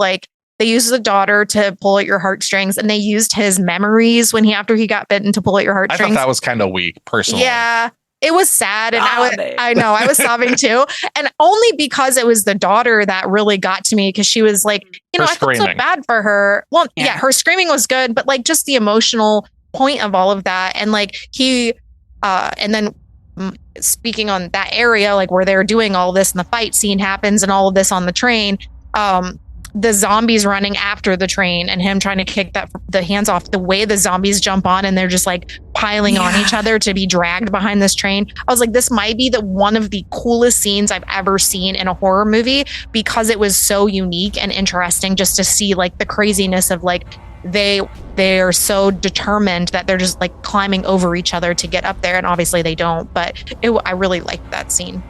S2: they used the daughter to pull at your heartstrings, and they used his memories after he got bitten to pull at your heartstrings. I thought that was kind of weak, personally.
S5: Yeah, it was sad, and I know I was sobbing too, and only because it was the daughter that really got to me, because she was like, I felt so bad for her. Well, yeah, her screaming was good, but like just the emotional point of all of that, and like he, and then speaking on that area, like where they're doing all this, and the fight scene happens, and all of this on the train. The zombies running after the train and him trying to kick the hands off, the way the zombies jump on and they're just like piling on each other to be dragged behind this train. I was like, this might be one of the coolest scenes I've ever seen in a horror movie, because it was so unique and interesting just to see like the craziness of like they are so determined that they're just like climbing over each other to get up there, and obviously they don't, but I really liked that scene.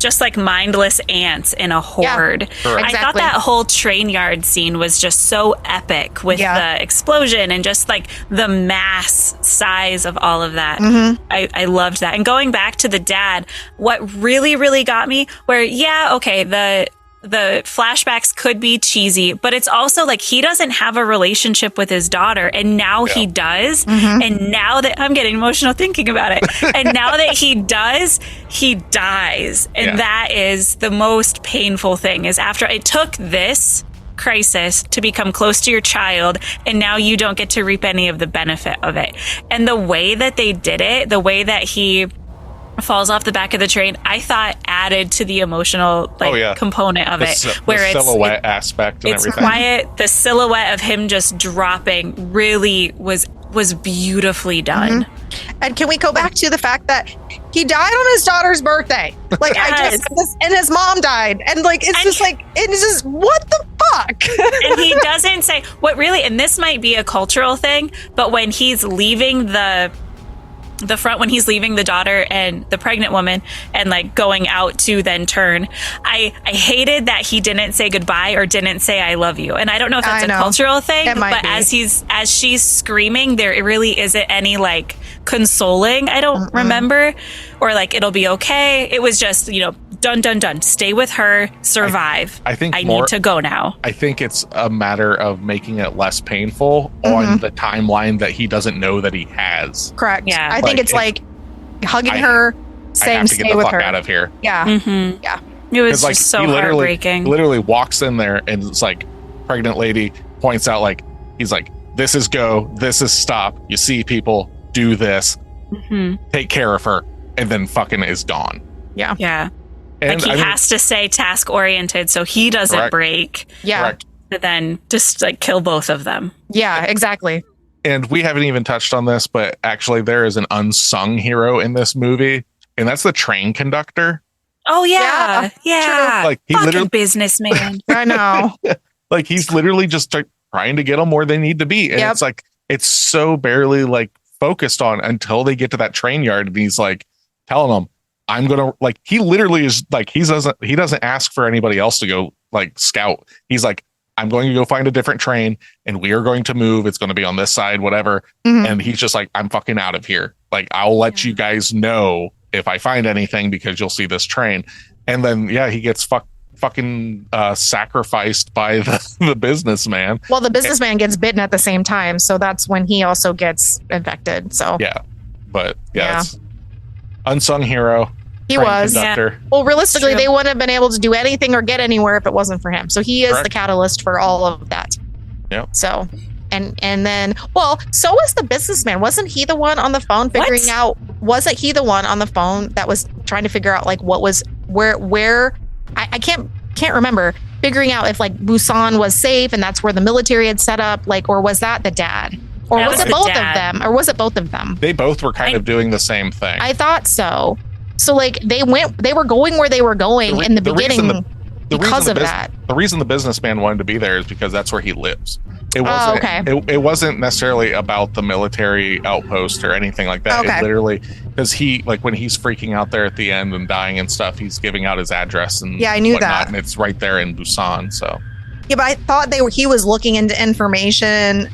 S4: just like mindless ants in a horde.
S2: Correct.
S4: I thought that whole train yard scene was just so epic with the explosion and just like the mass size of all of that. I loved that. And going back to the dad, what really, really got me where, the flashbacks could be cheesy, but it's also like he doesn't have a relationship with his daughter, and now he does. And now that I'm getting emotional thinking about it, and now that he does, he dies. And that is the most painful thing, is after it took this crisis to become close to your child, and now you don't get to reap any of the benefit of it. And the way that they did it, the way that he falls off the back of the train, I thought added to the emotional component of it, where
S2: the
S4: it's
S2: silhouette aspect and
S4: it's
S2: everything.
S4: quiet. The silhouette of him just dropping really was beautifully done.
S5: And can we go back to the fact that he died on his daughter's birthday? Like and his mom died, and like it's just what the fuck?
S4: And he doesn't say what really. And this might be a cultural thing, but when he's leaving the front, when he's leaving the daughter and the pregnant woman and like going out to then turn, I hated that he didn't say goodbye or didn't say I love you. And I don't know if that's a cultural thing, but as she's screaming, there really isn't any like consoling. I don't remember, or like it'll be okay. It was just, done. Stay with her, survive.
S2: I think
S4: I need to go now.
S2: I think it's a matter of making it less painful on the timeline that he doesn't know that he has.
S5: Correct.
S4: Yeah.
S5: I think it's like hugging her, saying
S2: I have to
S5: stay
S2: get the
S5: with
S2: fuck
S5: her.
S2: out of here.
S5: Yeah.
S4: Yeah. It was
S2: like,
S4: just so
S2: he
S4: heartbreaking.
S2: Literally walks in there, and it's like pregnant lady points out, like, he's like, this is go, this is stop. You see people do this, take care of her, and then fucking is gone.
S5: Yeah.
S4: Yeah.
S2: And
S4: like he has to stay task oriented so he doesn't break.
S5: Yeah.
S2: Correct.
S4: But then just like kill both of them.
S5: Yeah, exactly.
S2: And we haven't even touched on this, but actually there is an unsung hero in this movie, and that's the train conductor.
S4: Oh yeah. Yeah.
S2: Like he
S4: fucking
S2: literally
S4: businessman.
S5: I know.
S2: like he's literally just trying to get them where they need to be. And it's like, it's so barely like focused on until they get to that train yard, and he's like telling them, I'm gonna, like, he literally is like, he doesn't ask for anybody else to go like scout. He's like, I'm going to go find a different train, and we are going to move. It's going to be on this side, whatever. And he's just like, I'm fucking out of here. Like, I'll let you guys know if I find anything, because you'll see this train. And then he gets fucking sacrificed by the businessman.
S5: Well, the businessman gets bitten at the same time, so that's when he also gets infected. So
S2: it's unsung hero.
S5: He was.
S2: Conductor.
S5: Well, realistically,
S4: True.
S5: they wouldn't have been able to do anything or get anywhere if it wasn't for him. So he is the catalyst for all of that.
S2: Yeah.
S5: So, and then, well, so was the businessman. Wasn't he the one on the phone figuring out? Wasn't he the one on the phone that was trying to figure out like what was where? I can't remember, figuring out if like Busan was safe and that's where the military had set up. Like, or was that the dad? Or was it both of them? Or was it both of them?
S2: They both were kind of doing the same thing.
S5: I thought so. So like they were going where they were going in the beginning because of that.
S2: The reason the businessman wanted to be there is because that's where he lives. It wasn't, it wasn't necessarily about the military outpost or anything like that.
S5: Okay.
S2: It literally, because he, like when he's freaking out there at the end and dying and stuff, he's giving out his address and
S5: I knew
S2: whatnot,
S5: that.
S2: and it's right there in Busan. So
S5: yeah, but I thought he was looking into information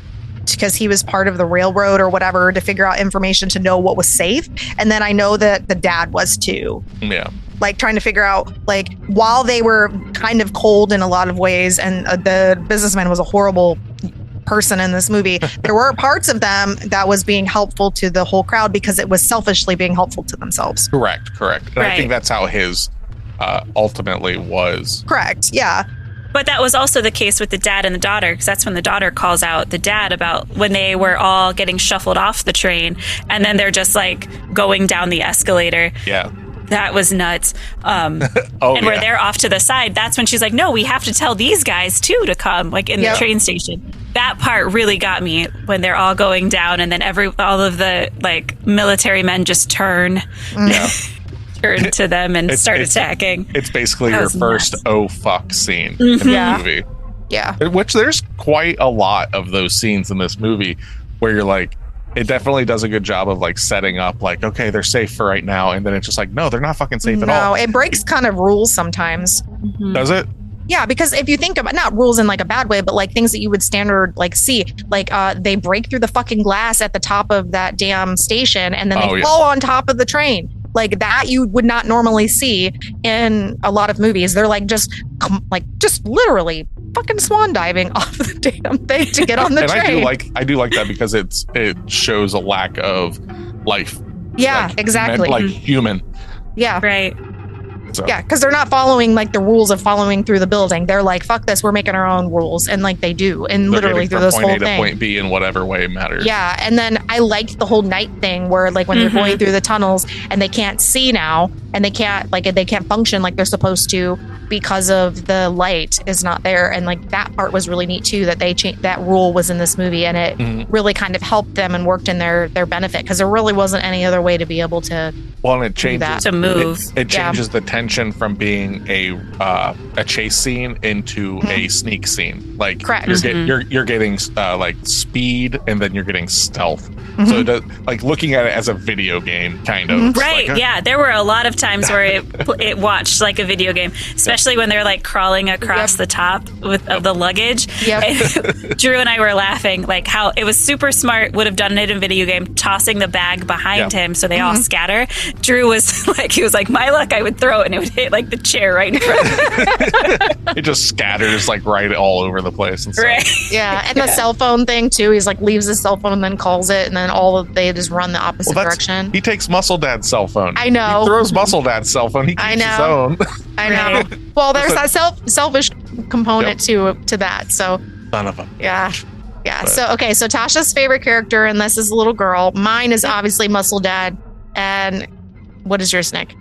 S5: because he was part of the railroad or whatever to figure out information to know what was safe. And then I know that the dad was too.
S2: Yeah.
S5: Like trying to figure out, like, while they were kind of cold in a lot of ways, and the businessman was a horrible person in this movie, there were parts of them that was being helpful to the whole crowd because it was selfishly being helpful to themselves.
S2: Correct. And I think that's how his ultimately was.
S5: Correct. Yeah.
S4: But that was also the case with the dad and the daughter, because that's when the daughter calls out the dad about when they were all getting shuffled off the train, and then they're just like going down the escalator.
S2: Yeah.
S4: That was nuts. And where they're off to the side, that's when she's like, no, we have to tell these guys too to come, like in the train station. That part really got me when they're all going down, and then all of the like military men just turn.
S2: Yeah.
S4: Turn to them and start attacking.
S2: It's basically your first
S4: nuts.
S2: oh fuck scene in the movie.
S5: Yeah.
S2: Which there's quite a lot of those scenes in this movie where you're like, it definitely does a good job of like setting up like, okay, they're safe for right now, and then it's just like, no, they're not fucking safe at all.
S3: No, it breaks kind of rules sometimes.
S2: Does it?
S3: Yeah, because if you think about not rules in like a bad way, but like things that you would standard like see, like they break through the fucking glass at the top of that damn station, and then they fall on top of the train. Like that you would not normally see in a lot of movies. They're like just literally fucking swan diving off the damn thing to get on the train.
S2: I do like that because it shows a lack of life.
S3: Yeah,
S2: like,
S3: exactly.
S2: Like human.
S3: Yeah.
S4: Right.
S2: So.
S3: Yeah, because they're not following like the rules of following through the building. They're like, fuck this, we're making our own rules. And like they do. And they're literally through this whole
S2: point A
S3: thing.
S2: to point B in whatever way matters.
S3: Yeah. And then I liked the whole night thing where like when they're going through the tunnels and they can't see now and they can't function like they're supposed to because of the light is not there. And like that part was really neat too, that they changed that rule was in this movie, and it really kind of helped them and worked in their benefit, because there really wasn't any other way to be able to
S2: and it changes
S4: to move.
S2: It changes the tension from being a chase scene into a sneak scene. Like
S3: correct.
S2: You're getting like speed, and then you're getting stealth. So it does, like looking at it as a video game kind of.
S4: Right.
S2: Like
S4: yeah. There were a lot of times where it watched like a video game, especially when they're like crawling across the top of the luggage.
S3: Yep.
S4: And Drew and I were laughing like how it was super smart, would have done it in video game, tossing the bag behind him so they all scatter. Drew was like, he was like, my luck, I would throw it and it would hit like the chair right in front of him.
S2: It just scatters like right all over the place and stuff.
S4: Right.
S3: Yeah. And the cell phone thing too. He's like leaves his cell phone and then calls it, and then they just run the opposite direction.
S2: He takes Muscle Dad's cell phone.
S3: I know.
S2: He throws Muscle Dad's cell phone. He keeps his own.
S3: I know. Well, there's that selfish component to that. So
S2: son of a
S3: yeah. So okay, so Tasha's favorite character, and this is a little girl. Mine is obviously Muscle Dad. And what is yours, Nick?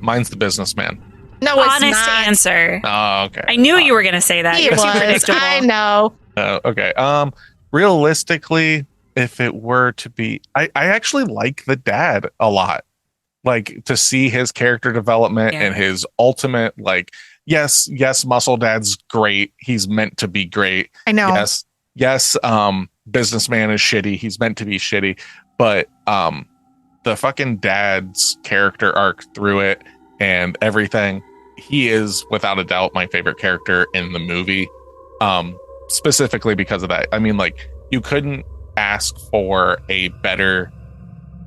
S2: Mine's the businessman.
S3: No, it's
S4: honest
S3: not.
S4: answer.
S2: Oh, okay.
S4: I knew you were going to say that.
S3: He
S4: You're too
S3: was.
S4: predictable.
S3: I know.
S2: Okay. Realistically, if it were to be, I actually like the dad a lot. Like to see his character development and his ultimate, like, yes, Muscle Dad's great. He's meant to be great.
S3: I know.
S2: Yes. Businessman is shitty. He's meant to be shitty. But the fucking dad's character arc through it and everything, he is without a doubt my favorite character in the movie. Specifically because of that. I mean, like, you couldn't ask for a better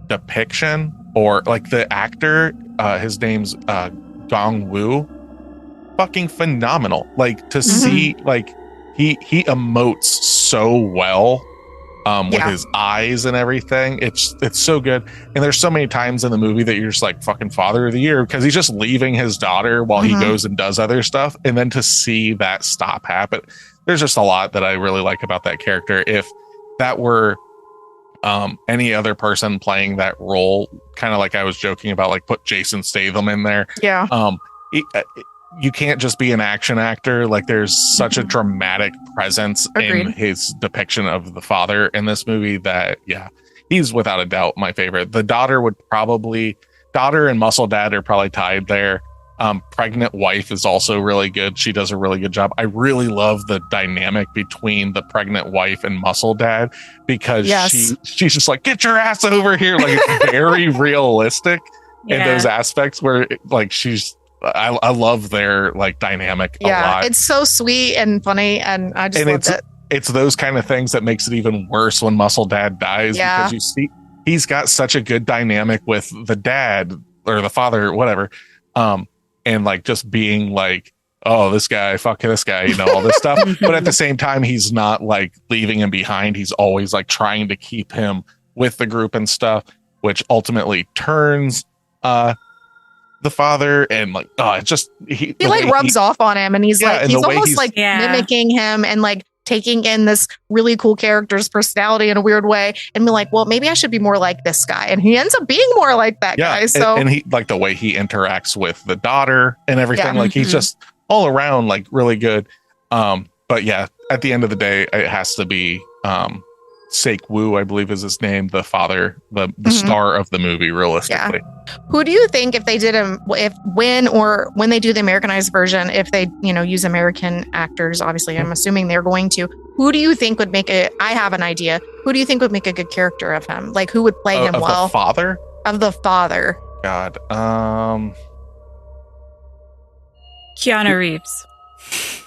S2: depiction, or like the actor, his name's Gong Woo, fucking phenomenal. Like to see, like he emotes so well with his eyes and everything. It's so good. And there's so many times in the movie that you're just like, fucking Father of the Year, because he's just leaving his daughter while he goes and does other stuff, and then to see that stop happen, there's just a lot that I really like about that character. If that were any other person playing that role, kind of like I was joking about, like put Jason Statham in there.
S3: Yeah.
S2: You can't just be an action actor. Like there's such a dramatic presence in his depiction of the father in this movie that, he's without a doubt my favorite. The daughter and Muscle Dad are probably tied there. Pregnant wife is also really good. She does a really good job. I really love the dynamic between the pregnant wife and Muscle Dad, because she's just like, get your ass over here. Like it's very realistic in those aspects where like I love their like dynamic a lot.
S3: It's so sweet and funny, and I just loved it.
S2: It's those kind of things that makes it even worse when Muscle Dad dies, because you see he's got such a good dynamic with the dad or the father or whatever. And like just being like, oh, this guy, fuck this guy, all this stuff. But at the same time, he's not like leaving him behind. He's always like trying to keep him with the group and stuff, which ultimately turns the father, and like, it just he like
S3: rubs off on him, and he's like, he's almost like mimicking him and like taking in this really cool character's personality in a weird way, and be like, well, maybe I should be more like this guy, and he ends up being more like that guy. So
S2: and he like the way he interacts with the daughter and everything, like he's just all around like really good. But at the end of the day, it has to be Woo, I believe is his name, the father, the star of the movie, realistically.
S3: Who do you think, if they did when they do the Americanized version, if they, use American actors, obviously, I'm assuming they're going to, who do you think would make I have an idea. Who do you think would make a good character of him? Like, who would play him well?
S2: Of the father?
S3: Of the father.
S2: God.
S4: Keanu Reeves.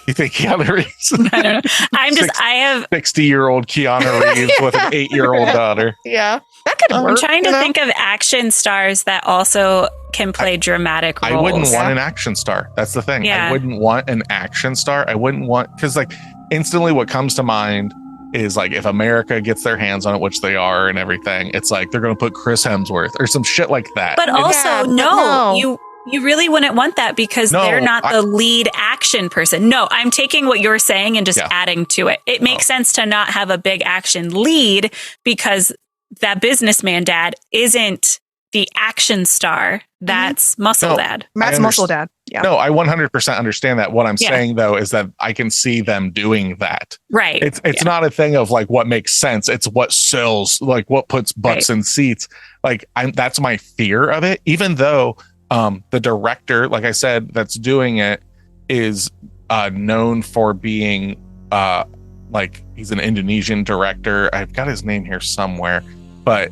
S2: You think Keanu Reeves?
S4: I don't know. I have
S2: 60-year-old Keanu Reeves with an 8-year-old daughter.
S3: Yeah. That could work.
S4: I'm trying to think of action stars that also can play dramatic roles.
S2: I wouldn't want an action star. That's the thing.
S4: Yeah.
S2: I wouldn't want an action star. I wouldn't want, because like instantly what comes to mind is like if America gets their hands on it, which they are and everything, it's like they're going to put Chris Hemsworth or some shit like that.
S4: But also, you really wouldn't want that because they're not the lead action person. No, I'm taking what you're saying and just adding to it. It makes sense to not have a big action lead because that businessman dad isn't the action star. That's muscle dad.
S5: That's muscle dad. Yeah.
S2: No, I 100% understand that. What I'm saying though is that I can see them doing that.
S4: Right.
S2: It's not a thing of like what makes sense. It's what sells, like what puts butts in seats. Like that's my fear of it. Even though the director, like I said, that's doing it is known for being like he's an Indonesian director. I've got his name here somewhere, but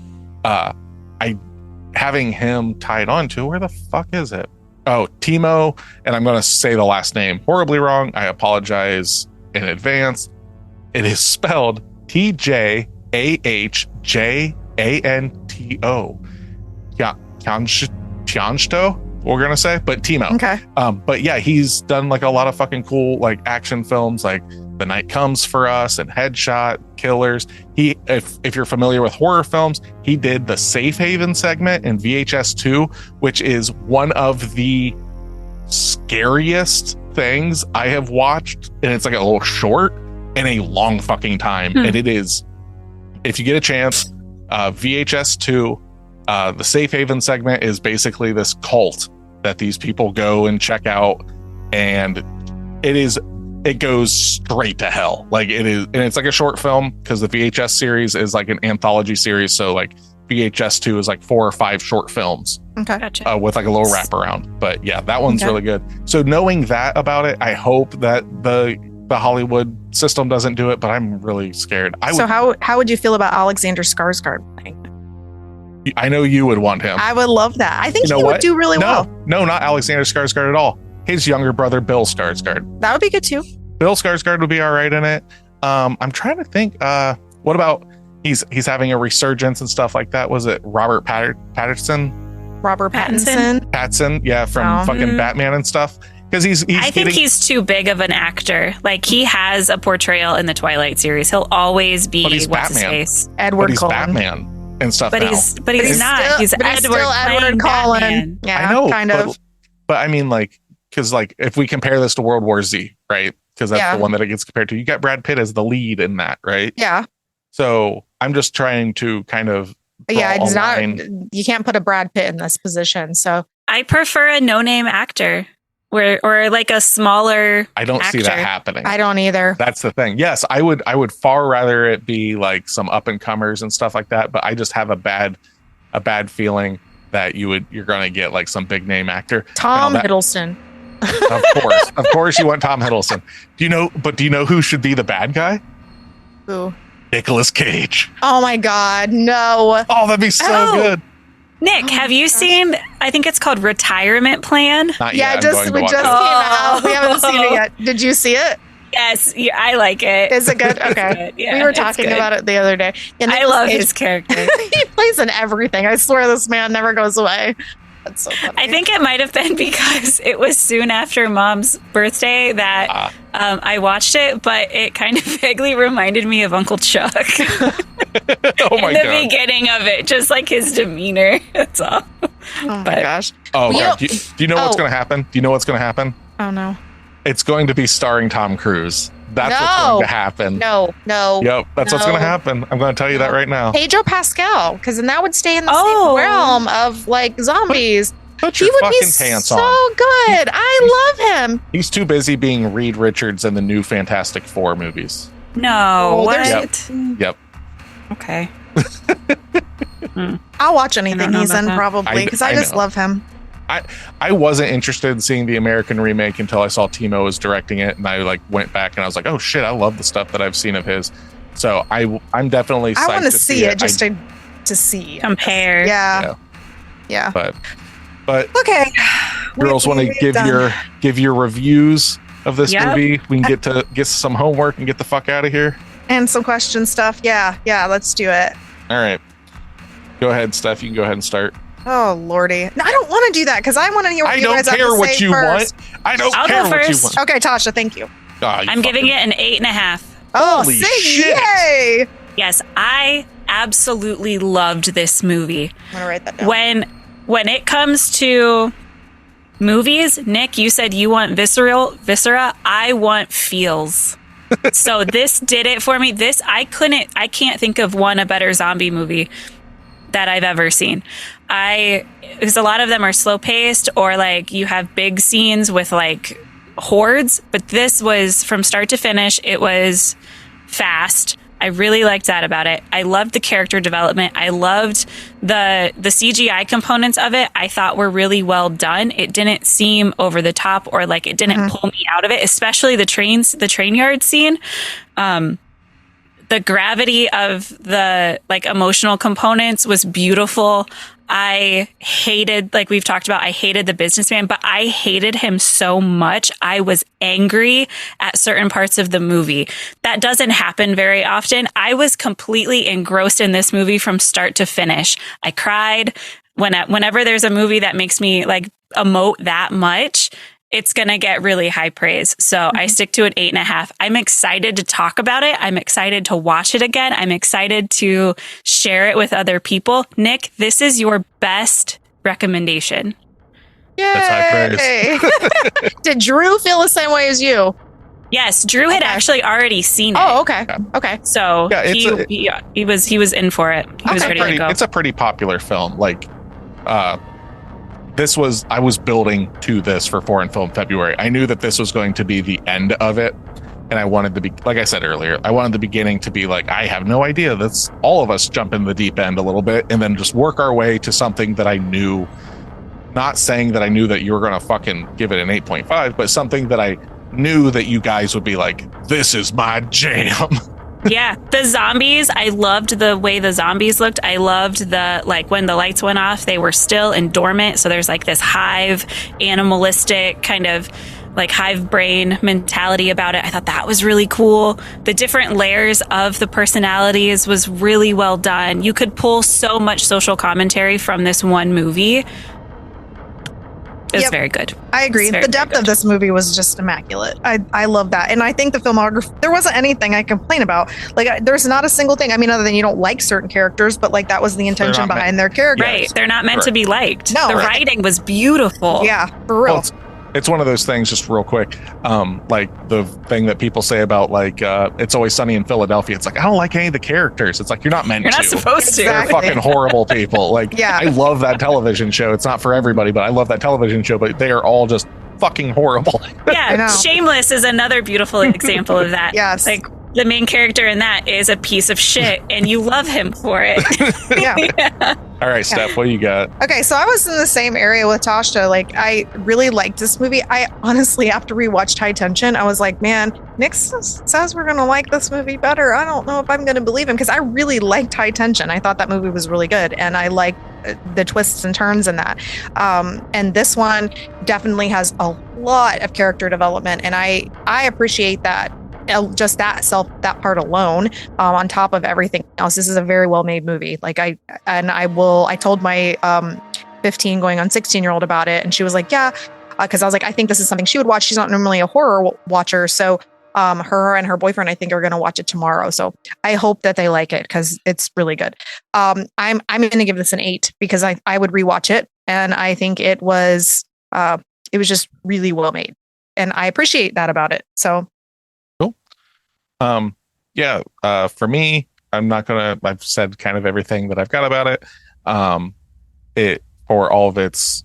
S2: having him tied on to, where the fuck is it? Oh, Timo, and I'm going to say the last name horribly wrong. I apologize in advance. It is spelled Tjahjanto. Tiansto, we're gonna say, but Timo.
S5: Okay.
S2: But yeah, he's done like a lot of fucking cool like action films, like The Night Comes for Us and Headshot, Killers. If you're familiar with horror films, he did the Safe Haven segment in VHS2, which is one of the scariest things I have watched, and it's like a little short in a long fucking time, and it is. If you get a chance, VHS2. The Safe Haven segment is basically this cult that these people go and check out, and it goes straight to hell. Like it is, and it's like a short film because the VHS series is like an anthology series. So like VHS2 is like 4 or 5 short films.
S5: Okay.
S4: Gotcha.
S2: With like a little wraparound. But yeah, that one's really good. So knowing that about it, I hope that the Hollywood system doesn't do it, but I'm really scared.
S5: How would you feel about Alexander Skarsgård playing?
S2: I know you would want him.
S5: I would love that. I think he would do really well.
S2: No, not Alexander Skarsgård at all. His younger brother, Bill Skarsgård.
S5: That would be good too.
S2: Bill Skarsgård would be all right in it. I'm trying to think. What about he's having a resurgence and stuff like that? Was it Robert Pattinson?
S5: Robert Pattinson.
S2: Pattinson, yeah, from fucking Batman and stuff. Because I
S4: think he's too big of an actor. Like he has a portrayal in the Twilight series. He'll always be what's his face?
S5: Edward Cullen.
S2: Batman and stuff.
S4: But
S2: now.
S4: he's not. He's Edward
S5: Cullen.
S4: Batman.
S5: Yeah,
S2: I know,
S5: kind of.
S2: But I mean, like, because like if we compare this to World War Z, right? Because that's the one that it gets compared to. You got Brad Pitt as the lead in that, right?
S5: Yeah.
S2: So I'm just trying to kind of
S5: it's not. You can't put a Brad Pitt in this position. So
S4: I prefer a no-name actor. Or like a smaller
S2: I don't see that happening.
S5: I don't either.
S2: That's the thing. Yes, I would far rather it be like some up and comers and stuff like that, but I just have a bad feeling that you're going to get like some big name actor.
S3: Tom Hiddleston.
S2: Of course you want Tom Hiddleston. Do you know who should be the bad guy?
S5: Who?
S2: Nicolas Cage.
S5: Oh my God, no.
S2: Oh, that'd be so good.
S4: Nick, have you seen, I think it's called Retirement Plan?
S2: Not
S5: yet.
S2: We
S5: just came out. We haven't seen it yet. Did you see it?
S4: Yes, I like it.
S5: Is it good? Okay.
S4: Good. Yeah,
S5: we were talking about it the other day.
S4: I love his character.
S5: He plays in everything. I swear this man never goes away. That's so funny.
S4: I think it might have been because it was soon after Mom's birthday that I watched it, but it kind of vaguely reminded me of Uncle Chuck.
S2: Oh my
S4: God. In the beginning of it, just like his demeanor. That's all.
S5: Oh my gosh.
S2: Oh, God. Do you know what's going to happen? Do you know what's going to happen?
S5: Oh, no.
S2: It's going to be starring Tom Cruise. That's what's going to happen.
S5: No.
S2: Yep, that's what's going to happen. I'm going to tell you that right now.
S5: Pedro Pascal, because then that would stay in the same realm of like zombies.
S2: Put your fucking pants on.
S5: So good. I love him.
S2: He's too busy being Reed Richards in the new Fantastic Four movies.
S4: No, what?
S2: Yep.
S4: Okay.
S5: I'll watch
S4: I
S5: anything
S4: don't know
S5: he's
S4: about
S5: in
S4: that.
S5: probably because I just
S2: know.
S5: love him.
S2: I wasn't interested in seeing the American remake until I saw Timo was directing it, and I like went back and I was like, oh shit, I love the stuff that I've seen of his. So I'm definitely
S5: I
S2: psyched
S5: want to see it just
S2: I-
S5: to see.
S4: Compare.
S5: Yeah.
S2: but
S5: Okay.
S2: girls want to
S5: We're done.
S2: give your reviews of this
S4: Yep.
S2: movie. We can get some homework and get the fuck out of here.
S5: And some question stuff. Yeah. Let's do it.
S2: All right, go ahead, Steph. You can go ahead and start.
S5: Oh lordy, no, I don't want to do that because I want to hear what
S2: I
S5: you
S2: don't
S5: guys have
S2: care
S5: to
S2: what
S5: say
S2: you
S5: first.
S2: want. I don't
S4: I'll
S2: care
S4: go
S2: what you
S4: first.
S2: want.
S5: Okay, Tasha, thank you.
S2: Ah, you
S4: I'm giving
S2: fucking-
S4: it an 8.5.
S5: Oh,
S2: Holy
S5: sing,
S2: shit.
S5: yay!
S4: Yes, I absolutely loved this movie.
S5: I'm gonna write that down.
S4: When it comes to movies, Nick, you said you want viscera. I want feels. So this did it for me. I can't think of a better zombie movie that I've ever seen. Because a lot of them are slow paced or like you have big scenes with like hordes, but this was from start to finish. It was fast. I really liked that about it. I loved the character development. I loved the CGI components of it. I thought were really well done. It didn't seem over the top or like it didn't pull me out of it, especially the train yard scene. The gravity of the like emotional components was beautiful. I hated, like we've talked about, I hated the businessman, but I hated him so much. I was angry at certain parts of the movie. That doesn't happen very often. I was completely engrossed in this movie from start to finish. I cried whenever there's a movie that makes me like emote that much. It's going to get really high praise. So I stick to an 8.5. I'm excited to talk about it. I'm excited to watch it again. I'm excited to share it with other people. Nick, this is your best recommendation.
S2: That's high
S3: Yay! Did Drew feel the same way as you?
S4: Yes, Drew had
S3: Okay.
S4: actually already seen it.
S3: Oh, okay. Okay.
S4: So
S2: Yeah,
S4: he was in for it. He was ready to go.
S2: It's a pretty popular film. Like, I was building to this for Foreign Film February. I knew that this was going to be the end of it. And I wanted to be, like I said earlier, I wanted the beginning to be like, I have no idea. That's all of us jump in the deep end a little bit and then just work our way to something that I knew, not saying that I knew that you were going to fucking give it an 8.5, but something that I knew that you guys would be like, this is my jam.
S4: Yeah, the zombies, I loved the way the zombies looked. I loved the, like, when the lights went off, they were still and dormant. So there's like this hive, animalistic kind of like hive brain mentality about it. I thought that was really cool. The different layers of the personalities was really well done. You could pull so much social commentary from this one movie. It was
S5: Yep.
S4: very good.
S5: I agree.
S4: It's very,
S5: The depth
S4: very
S5: of
S4: good.
S5: this movie was just immaculate. I love that. And I think the filmography, there wasn't anything I complain about. Like, there's not a single thing. I mean, other than you don't like certain characters, but like that was the intention
S2: not
S5: behind their characters.
S4: Right. They're not meant to be liked.
S5: No.
S4: The writing was beautiful.
S5: Yeah, for real.
S2: Well, it's one of those things, just real quick, like the thing that people say about like It's Always Sunny in Philadelphia. It's like, I don't like any of the characters. It's like, you're not meant
S4: You're
S2: to.
S4: not supposed to.
S2: They're
S5: Exactly.
S2: fucking horrible people. Like,
S5: Yeah.
S2: I love that television show. It's not for everybody, but I love that television show. But they are all just fucking horrible.
S5: I
S4: Yeah,
S5: know.
S4: Shameless is another beautiful example of that.
S5: Yes.
S4: Like the main character in that is a piece of shit and you love him for it.
S5: Yeah.
S2: All right, Steph, what you got?
S5: Okay, so I was in the same area with Tasha. Like, I really liked this movie. I honestly, after we watched High Tension, I was like, man, Nick says we're going to like this movie better. I don't know if I'm going to believe him because I really liked High Tension. I thought that movie was really good. And I liked the twists and turns in that. And this one definitely has a lot of character development. And I appreciate that. Just that part alone, on top of everything else, this is a very well made movie. Like I told my 15 going on 16-year-old about it, and she was like, yeah, because I was like, I think this is something she would watch. She's not normally a horror watcher, so her and her boyfriend, I think, are going to watch it tomorrow. So I hope that they like it because it's really good. I'm going to give this an 8 because I would rewatch it, and I think it was just really well made, and I appreciate that about it. So.
S2: For me, I've said kind of everything that I've got about it. It for all of its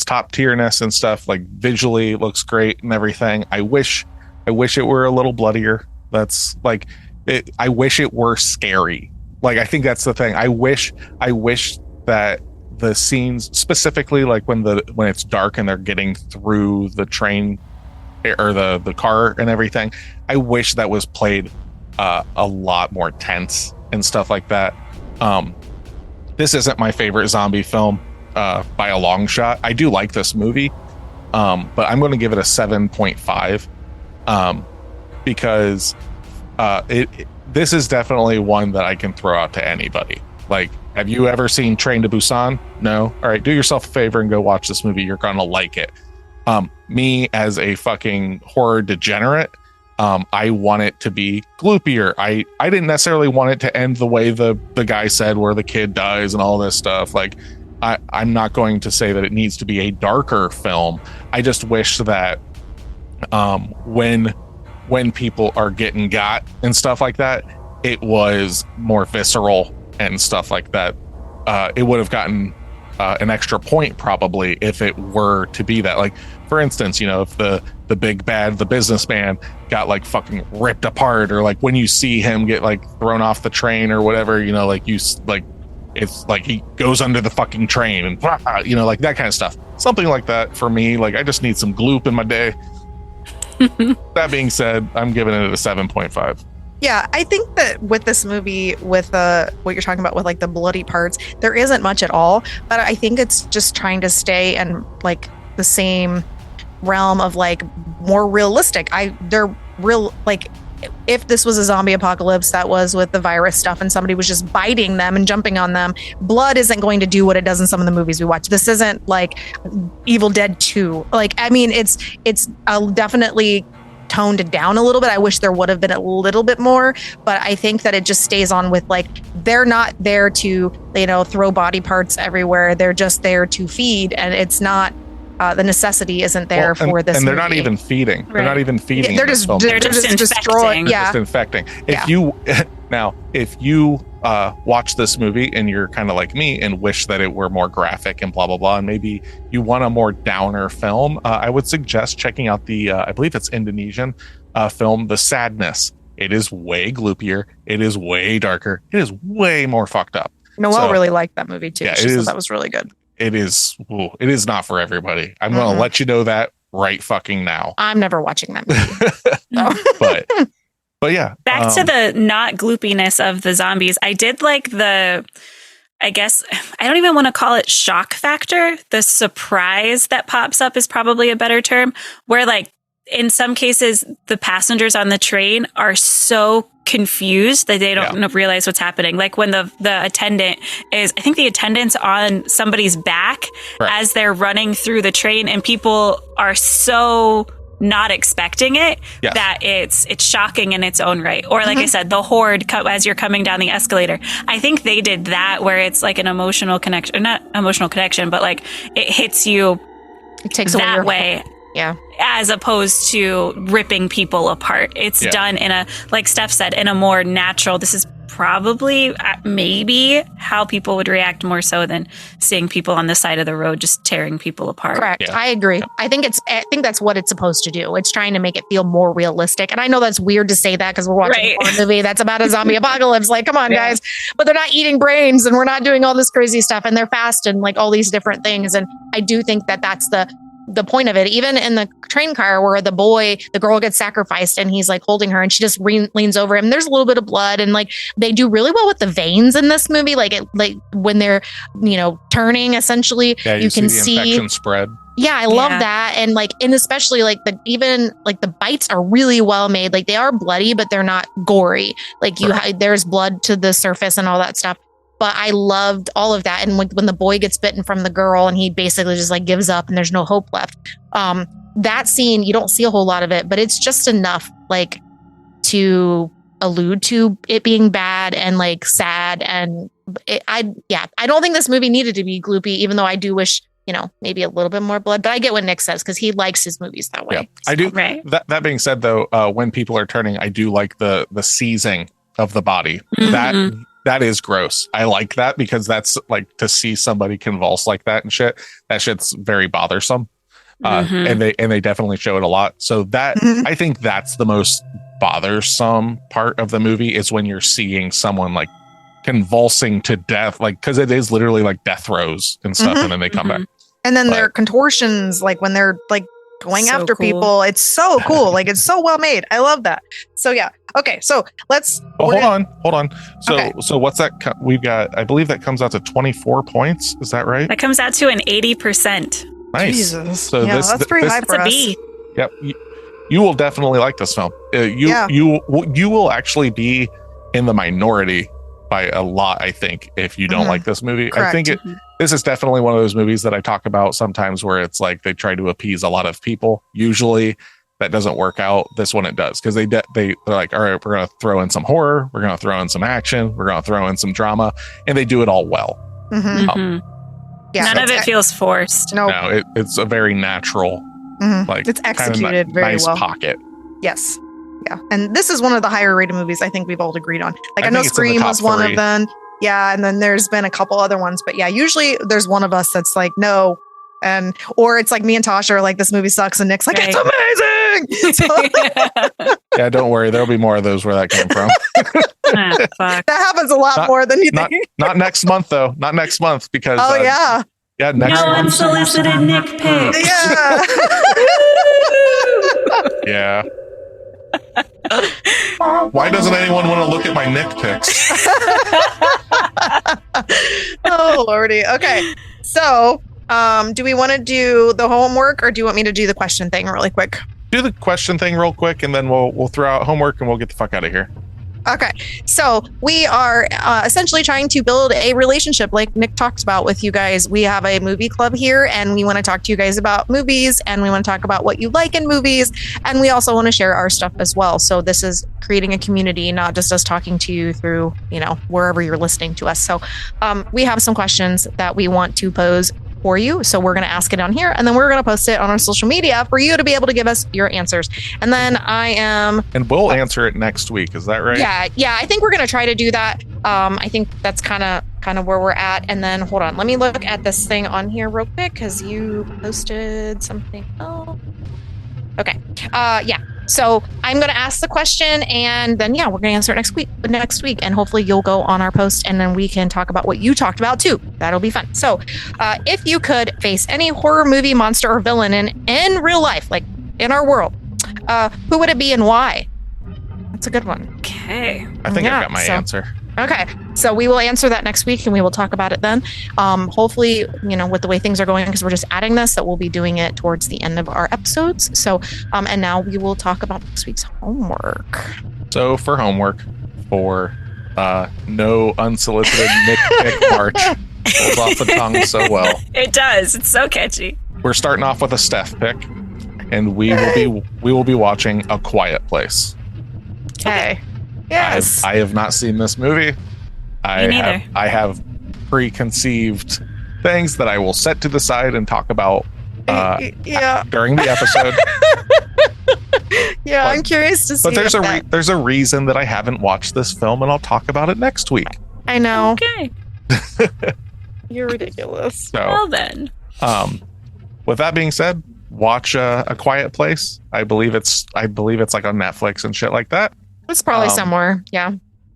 S2: top tierness and stuff, like visually it looks great and everything. I wish it were a little bloodier. That's like it. I wish it were scary. Like, I think that's the thing. I wish that the scenes, specifically like when it's dark and they're getting through the train or the car and everything, I wish that was played a lot more tense and stuff like that. This isn't my favorite zombie film by a long shot. I do like this movie, but I'm going to give it a 7.5 because this is definitely one that I can throw out to anybody. Like, have you ever seen Train to Busan? No? All right, do yourself a favor and go watch this movie. You're going to like it. Me as a fucking horror degenerate, I want it to be gloopier. I didn't necessarily want it to end the way the guy said, where the kid dies and all this stuff. Like, I'm not going to say that it needs to be a darker film. I just wish that when people are getting got and stuff like that, it was more visceral and stuff like that. It would have gotten an extra point probably if it were to be that. Like, for instance, if the big bad, the businessman, got like fucking ripped apart, or like when you see him get like thrown off the train or whatever, it's like he goes under the fucking train and like that kind of stuff. Something like that for me. Like, I just need some gloop in my day. That being said, I'm giving it a 7.5.
S5: Yeah, I think that with this movie, with what you're talking about with like the bloody parts, there isn't much at all. But I think it's just trying to stay in like the same realm of like more realistic. They're real, like, if this was a zombie apocalypse that was with the virus stuff and somebody was just biting them and jumping on them, blood isn't going to do what it does in some of the movies we watch. This isn't like Evil Dead 2. Like, I mean, it's definitely toned it down a little bit. I wish there would have been a little bit more, but I think that it just stays on with like, they're not there to, throw body parts everywhere. They're just there to feed, and it's not, the necessity isn't there for this.
S2: And they're
S5: movie.
S2: Not even feeding. Right. They're not even feeding.
S5: They're just destroying.
S2: Yeah. Just infecting. If you watch this movie and you're kind of like me and wish that it were more graphic and blah blah blah, and maybe you want a more downer film, I would suggest checking out the I believe it's Indonesian film, The Sadness. It is way gloopier. It is way darker. It is way more fucked up.
S5: Noelle really liked that movie too.
S2: Yeah,
S5: she said that was really good.
S2: It is not for everybody. I'm going to let you know that right fucking now.
S5: I'm never watching that movie.
S2: But yeah.
S4: Back to the not gloopiness of the zombies. I did like I guess, I don't even want to call it shock factor. The surprise that pops up is probably a better term, where like in some cases, the passengers on the train are so confused that they don't realize what's happening. Like when the attendant I think the attendant's on somebody's back as they're running through the train, and people are so not expecting it that it's shocking in its own right. Or like I said, the horde as you're coming down the escalator. I think they did that where it's like an emotional connection, or not emotional connection, but like it hits you.
S5: It takes
S4: that way.
S5: Yeah.
S4: As opposed to ripping people apart. It's done in a, like Steph said, in a more natural, this is probably maybe how people would react more so than seeing people on the side of the road just tearing people apart.
S5: Correct. Yeah. I agree. I think that's what it's supposed to do. It's trying to make it feel more realistic. And I know that's weird to say that because we're watching a horror movie that's about a zombie apocalypse. Like, come on, guys. But they're not eating brains and we're not doing all this crazy stuff, and they're fast and like all these different things. And I do think that that's the point of it. Even in the train car where the girl gets sacrificed and he's like holding her and she just leans over him. There's a little bit of blood, and like they do really well with the veins in this movie. Like when they're, turning, essentially, you can see the
S2: infection spread.
S5: Yeah, I love that. And especially like the bites are really well made. Like they are bloody, but they're not gory. Like there's blood to the surface and all that stuff. But I loved all of that. And when the boy gets bitten from the girl and he basically just like gives up and there's no hope left. That scene, you don't see a whole lot of it, but it's just enough like to allude to it being bad and like sad. And I don't think this movie needed to be gloopy, even though I do wish, maybe a little bit more blood. But I get what Nick says because he likes his movies that way.
S2: Yeah, I do. Right. That being said, though, when people are turning, I do like the seizing of the body. Mm-hmm. That is gross. I like that because that's like to see somebody convulse like that and shit. That shit's very bothersome. And they definitely show it a lot. So that I think that's the most bothersome part of the movie is when you're seeing someone like convulsing to death, like because it is literally like death throes and stuff, and then they come back.
S5: And then
S2: But-
S5: their contortions, like when they're like going
S4: So
S5: after
S4: cool.
S5: people, it's so cool. Like it's so well made. I love that. So yeah. Okay. So let's.
S2: Oh,
S5: we're
S2: hold
S5: gonna-
S2: on. So
S5: Okay.
S2: so what's that? We've got. I believe that comes out to 24 points. Is that right?
S4: That comes out to an 80%.
S2: Nice.
S5: Jesus.
S2: So
S5: yeah,
S2: this-
S5: that's pretty
S2: this-
S5: high
S4: That's
S5: for
S4: a
S5: us.
S4: B.
S2: Yep. You will definitely like this film.
S5: Yeah.
S2: You will actually be in the minority by a lot, I think, if you don't
S5: Mhm.
S2: like this movie. I
S5: Correct.
S2: think this is definitely one of those movies that I talk about sometimes where it's like they try to appease a lot of people. Usually that doesn't work out. This one it does, because they're like, all right, we're going to throw in some horror, we're going to throw in some action, we're going to throw in some drama, and they do it all well.
S5: Mhm.
S4: Mhm.
S5: Yeah.
S4: None of
S5: it's-
S4: it feels forced.
S5: No.
S2: Now it's a very natural,
S5: Mhm.
S2: like
S5: It's
S2: kinda
S5: executed very
S2: nice
S5: well.
S2: pocket.
S5: Yes. Yeah. And this is one of the higher rated movies I think we've all agreed on. Like I
S2: I
S5: know
S2: think it's in the
S5: Scream
S2: top
S5: was one
S2: 3.
S5: of them. Yeah. And then there's been a couple other ones. But yeah, usually there's one of us that's like, no. And or it's like me and Tasha are like, this movie sucks. And Nick's like,
S4: Right.
S5: it's amazing. So
S2: Yeah, don't worry, there'll be more of those where that came from.
S4: Ah, fuck.
S5: that happens a lot
S2: Not-
S5: more than you
S2: not-
S5: think.
S2: Not next month though. Not next month, because
S5: Oh yeah.
S2: yeah, next
S4: No
S2: month.
S4: unsolicited Nick pics.
S5: Yeah.
S2: Yeah. Why doesn't anyone want to look at my Nick pics?
S5: Oh lordy. Okay. So do we want to do the homework or do you want me to do the question thing really quick?
S2: Do the question thing real quick, and then we'll throw out homework and we'll get the fuck out of here.
S5: Okay. So we are essentially trying to build a relationship like Nick talked about with you guys. We have a movie club here and we want to talk to you guys about movies and we want to talk about what you like in movies. And we also want to share our stuff as well. So this is creating a community, not just us talking to you through, wherever you're listening to us. So we have some questions that we want to pose for you. So we're going to ask it on here and then we're going to post it on our social media for you to be able to give us your answers. And then
S2: And we'll answer it next week. Is that right?
S5: Yeah, I think we're going to try to do that. I think that's kind of where we're at. And then hold on, let me look at this thing on here real quick because you posted something. Oh, okay. Yeah. So I'm going to ask the question and then, we're going to answer it next week. And hopefully you'll go on our post and then we can talk about what you talked about too. That'll be fun. So if you could face any horror movie, monster or villain in real life, like in our world, who would it be and why? That's a good one.
S4: Okay.
S2: I think
S5: Yeah,
S2: I've got my
S5: so-
S2: answer.
S5: Okay, so we will answer that next week and we will talk about it then. Hopefully, with the way things are going, because we're just adding this, that we'll be doing it towards the end of our episodes. So, and now we will talk about next week's homework.
S2: So for homework, for no unsolicited Nick pic march, rolls off the tongue so well.
S4: It does. It's so catchy.
S2: We're starting off with a Steph pick, and we will be watching A Quiet Place.
S5: Okay. Yes.
S2: I have not seen this movie.
S4: Me neither.
S2: I have preconceived things that I will set to the side and talk about
S5: yeah.
S2: during the episode.
S5: Yeah.
S2: but-
S5: I'm curious to see.
S2: But there's
S5: if
S2: there's a reason that I haven't watched this film, and I'll talk about it next week.
S5: I know.
S4: Okay.
S5: You're ridiculous.
S2: So,
S4: Well then.
S2: with that being said, watch A Quiet Place. I believe it's like on Netflix and shit like that.
S5: It's probably
S2: Um,
S5: somewhere. Yeah.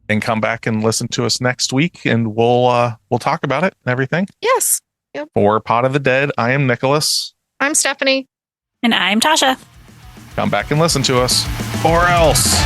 S2: And come back and listen to us next week, and we'll talk about it and everything.
S5: Yes.
S2: For Pod of the Dead, I am Nicholas.
S5: I'm Stephanie.
S4: And I'm Tasha.
S2: Come back and listen to us, or else.